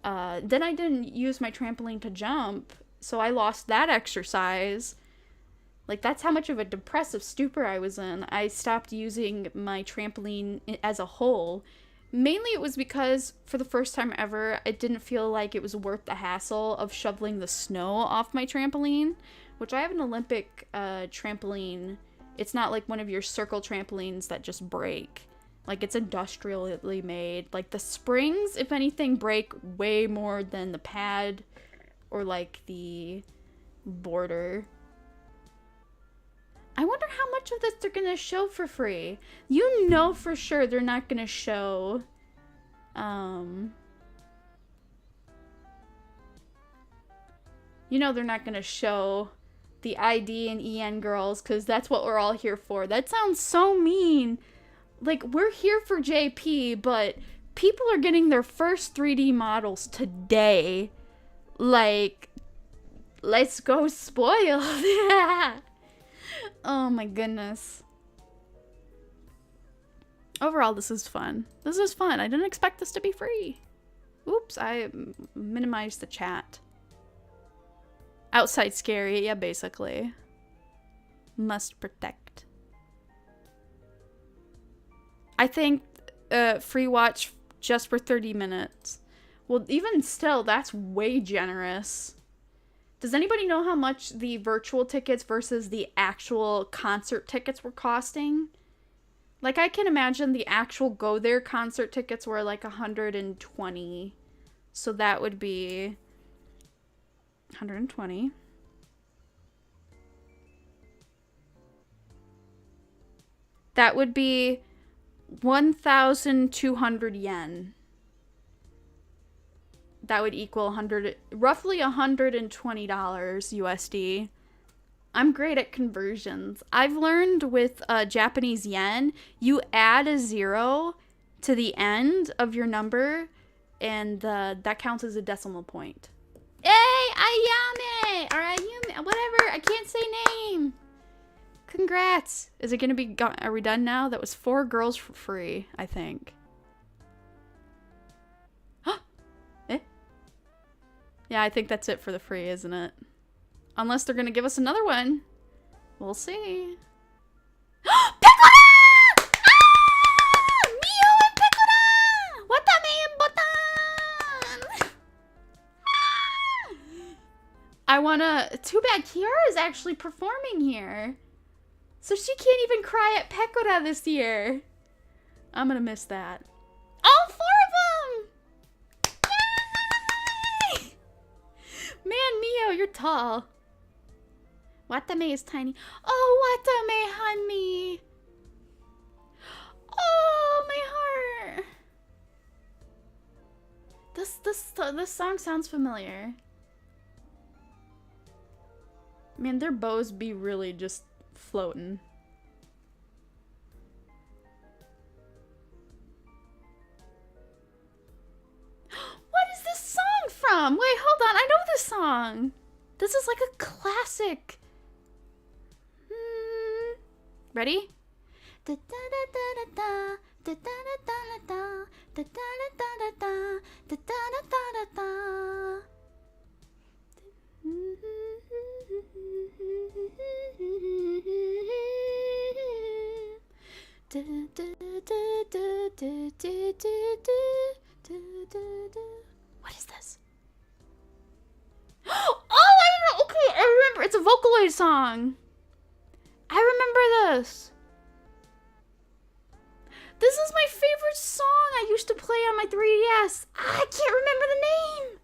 Then I didn't use my trampoline to jump, so I lost that exercise. Like, that's how much of a depressive stupor I was in. I stopped using my trampoline as a whole. Mainly it was because, for the first time ever, it didn't feel like it was worth the hassle of shoveling the snow off my trampoline, which I have an Olympic trampoline. It's not like one of your circle trampolines that just break. Like, it's industrially made. Like, the springs, if anything, break way more than the pad or, like, the border. I wonder how much of this they're gonna show for free. You know for sure they're not gonna show, you know they're not gonna show the ID and EN girls, because that's what we're all here for. That sounds so mean. like, we're here for JP, but people are getting their first 3D models today. Like, let's go spoiled. Oh my goodness. Overall, this is fun. This is fun. I didn't expect this to be free. Oops, I minimized the chat. Outside scary, yeah, basically. Must protect. I think free watch just for 30 minutes. Well, even still, that's way generous. Does anybody know how much the virtual tickets versus the actual concert tickets were costing? Like, I can imagine the actual Go There concert tickets were like 120. So that would be 120. That would be 1,200 yen. That would equal roughly $120 USD. I'm great at conversions. I've learned with Japanese yen, you add a 0 to the end of your number, and that counts as a decimal point. Hey, Ayame! Or Ayume, whatever, I can't say name. Congrats. Is it gonna be, are we done now? That was 4 girls for free, I think. Eh? Yeah, I think that's it for the free, isn't it? Unless they're gonna give us another one. We'll see. Pekora! Ah! Mio and Pekora! Watame and Botan! I wanna... Too bad Kiara is actually performing here. So she can't even cry at Pekora this year. I'm gonna miss that. All 4 of them! Yay! Man, Mio, you're tall. Watame is tiny. Oh, Watame, honey. Oh, my heart. This song sounds familiar. Man, their bows be really just floating. What is this song from? Wait, hold on. I know this song. This is like a classic. Ready? What is this? Oh, I don't know. Okay, I remember. It's a Vocaloid song. I remember this. This is my favorite song I used to play on my 3DS. I can't remember the name.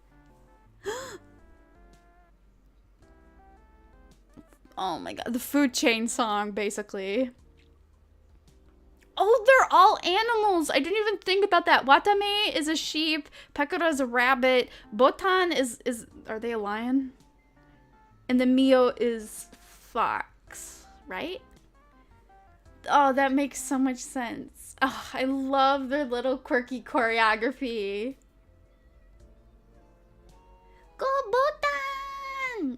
Oh my god, the food chain song, basically. Oh, they're all animals. I didn't even think about that. Watame is a sheep. Pekora is a rabbit. Botan is are they a lion? And the Mio is fox, right? Oh, that makes so much sense. Oh, I love their little quirky choreography. Go Botan!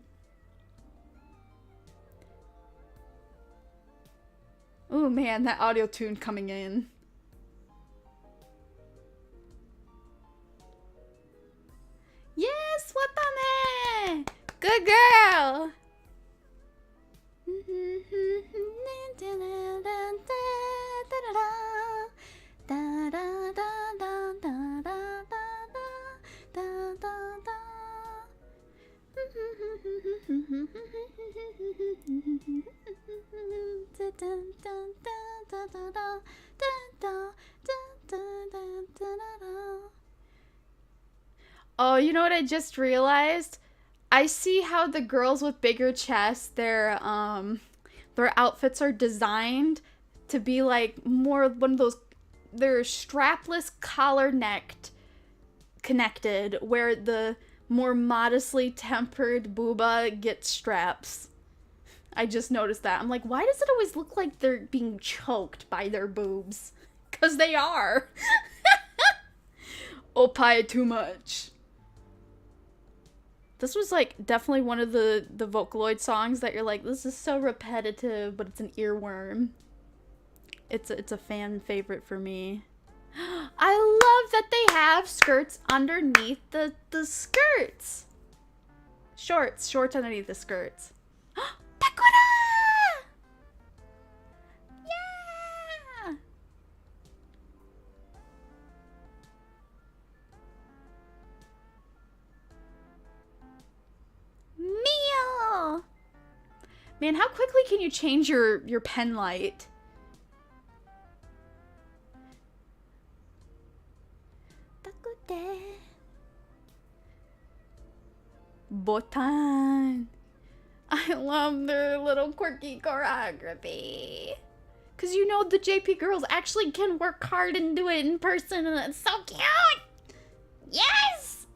Oh man, that audio tune coming in. Yes, Watame! Good girl! Oh, you know what I just realized? I see how the girls with bigger chests, their outfits are designed to be like more one of those, they're strapless, collar-necked, connected, where the more modestly tempered booba gets straps. I just noticed that. I'm like, why does it always look like they're being choked by their boobs? Because they are. Opai too much. This was like definitely one of the Vocaloid songs that you're like, this is so repetitive, but it's an earworm. It's a fan favorite for me. I love that they have skirts underneath the skirts. Shorts underneath the skirts. Takura! Yeah! Mio! Man, how quickly can you change your pen light? Botan. I love their little quirky choreography. Because you know the JP girls actually can work hard and do it in person, and it's so cute! Yes!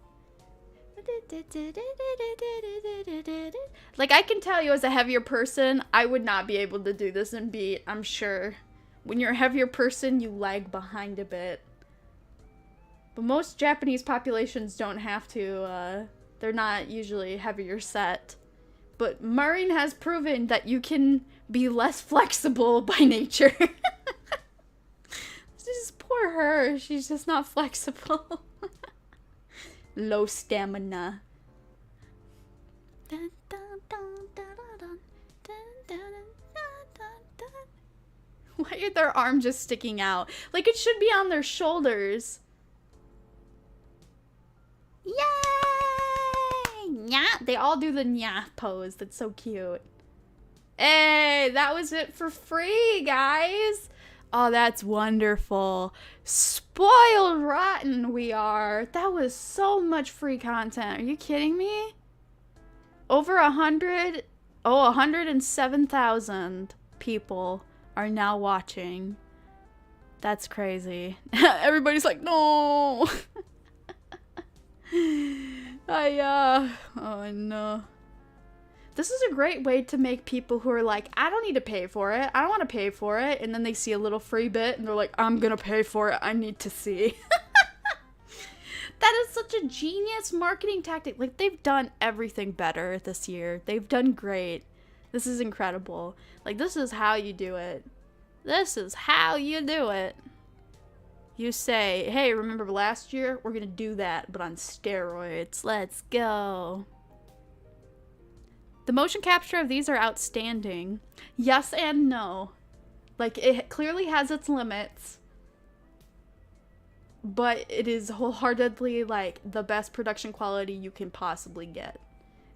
Like, I can tell you as a heavier person, I would not be able to do this in beat, I'm sure. When you're a heavier person, you lag behind a bit. But most Japanese populations don't have to, they're not usually heavier set. But Maureen has proven that you can be less flexible by nature. Just poor her, she's just not flexible. Low stamina. Why are their arms just sticking out? Like, it should be on their shoulders. Yay! Nya! They all do the nya pose. That's so cute. Hey, that was it for free, guys. Oh, that's wonderful. Spoiled rotten we are. That was so much free content. Are you kidding me? Over 107,000 people are now watching. That's crazy. Everybody's like, no. Oh no. This is a great way to make people who are like, I don't need to pay for it. I don't want to pay for it. And then they see a little free bit and they're like, I'm gonna pay for it. I need to see. That is such a genius marketing tactic. Like, they've done everything better this year. They've done great. This is incredible. Like, this is how you do it. This is how you do it. You say, hey, remember last year? We're gonna do that, but on steroids. Let's go. The motion capture of these are outstanding. Yes and no. Like, it clearly has its limits. But it is wholeheartedly, like, the best production quality you can possibly get.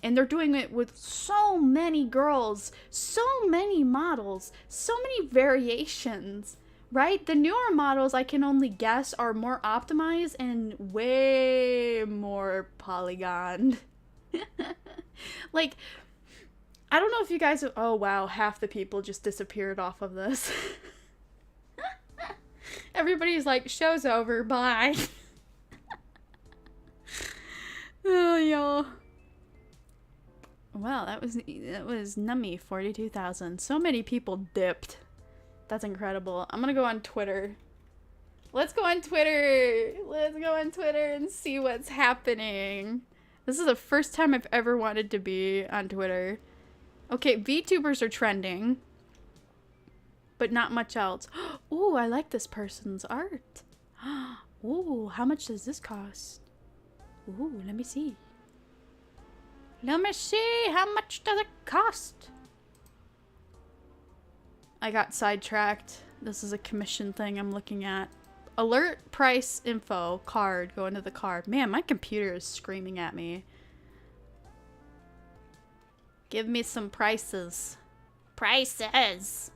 And they're doing it with so many girls, so many models, so many variations, right? The newer models, I can only guess, are more optimized and way more polygoned. Like, I don't know if you guys have, oh wow, half the people just disappeared off of this. Everybody's like, show's over, bye. Oh, y'all. Wow, that was nummy, 42,000. So many people dipped. That's incredible. I'm gonna go on Twitter. Let's go on Twitter. Let's go on Twitter and see what's happening. This is the first time I've ever wanted to be on Twitter. Okay, VTubers are trending. But not much else. Ooh, I like this person's art. Ooh, how much does this cost? Ooh, let me see. Let me see, how much does it cost? I got sidetracked. This is a commission thing I'm looking at. Alert price info card. Go into the card. Man, my computer is screaming at me. Give me some prices. Prices!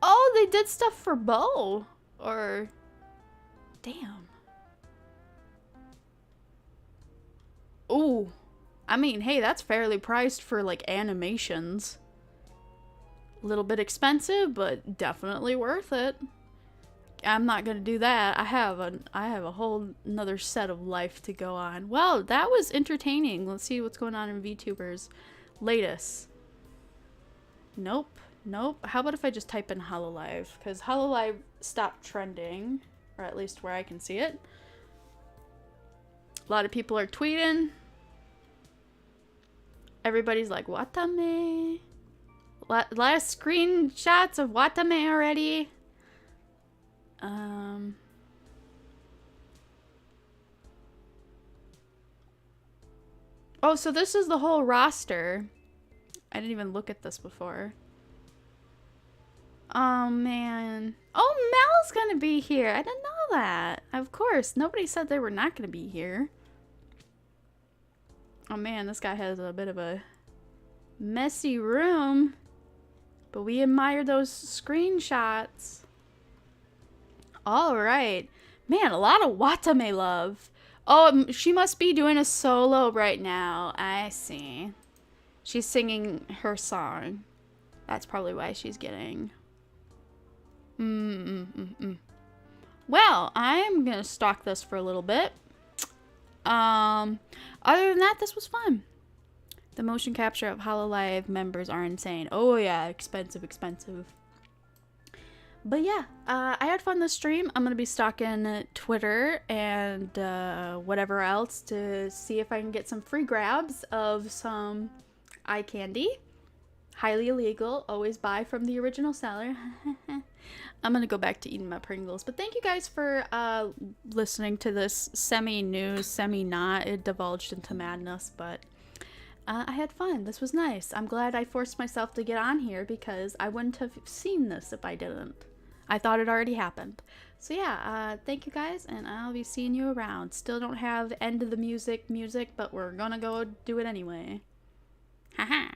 Oh, they did stuff for Bo. Or... Damn. Ooh. I mean, hey, that's fairly priced for, like, animations. A little bit expensive, but definitely worth it. I'm not gonna do that. I have a whole another set of life to go on. Well, that was entertaining. Let's see what's going on in VTubers. Latest. Nope. Nope. How about if I just type in Hololive? Because Hololive stopped trending, or at least where I can see it. A lot of people are tweeting. Everybody's like, Watame. A lot of screenshots of Watame already. Oh, so this is the whole roster. I didn't even look at this before. Oh, man. Oh, Mel's gonna be here. I didn't know that. Of course. Nobody said they were not gonna be here. Oh, man. This guy has a bit of a messy room. But we admire those screenshots. All right. Man, a lot of Watame love. Oh, she must be doing a solo right now. I see. She's singing her song. That's probably why she's getting... Well, I'm gonna stalk this for a little bit. Other than that, this was fun. The motion capture of Hololive members are insane. Oh yeah, expensive. But yeah, I had fun this stream. I'm gonna be stalking Twitter and whatever else to see if I can get some free grabs of some eye candy. Highly illegal. Always buy from the original seller. I'm gonna go back to eating my Pringles. But thank you guys for listening to this semi-news, semi-not. It divulged into madness, but I had fun. This was nice. I'm glad I forced myself to get on here because I wouldn't have seen this if I didn't. I thought it already happened. So yeah, thank you guys, and I'll be seeing you around. Still don't have end of the music, but we're gonna go do it anyway. Haha.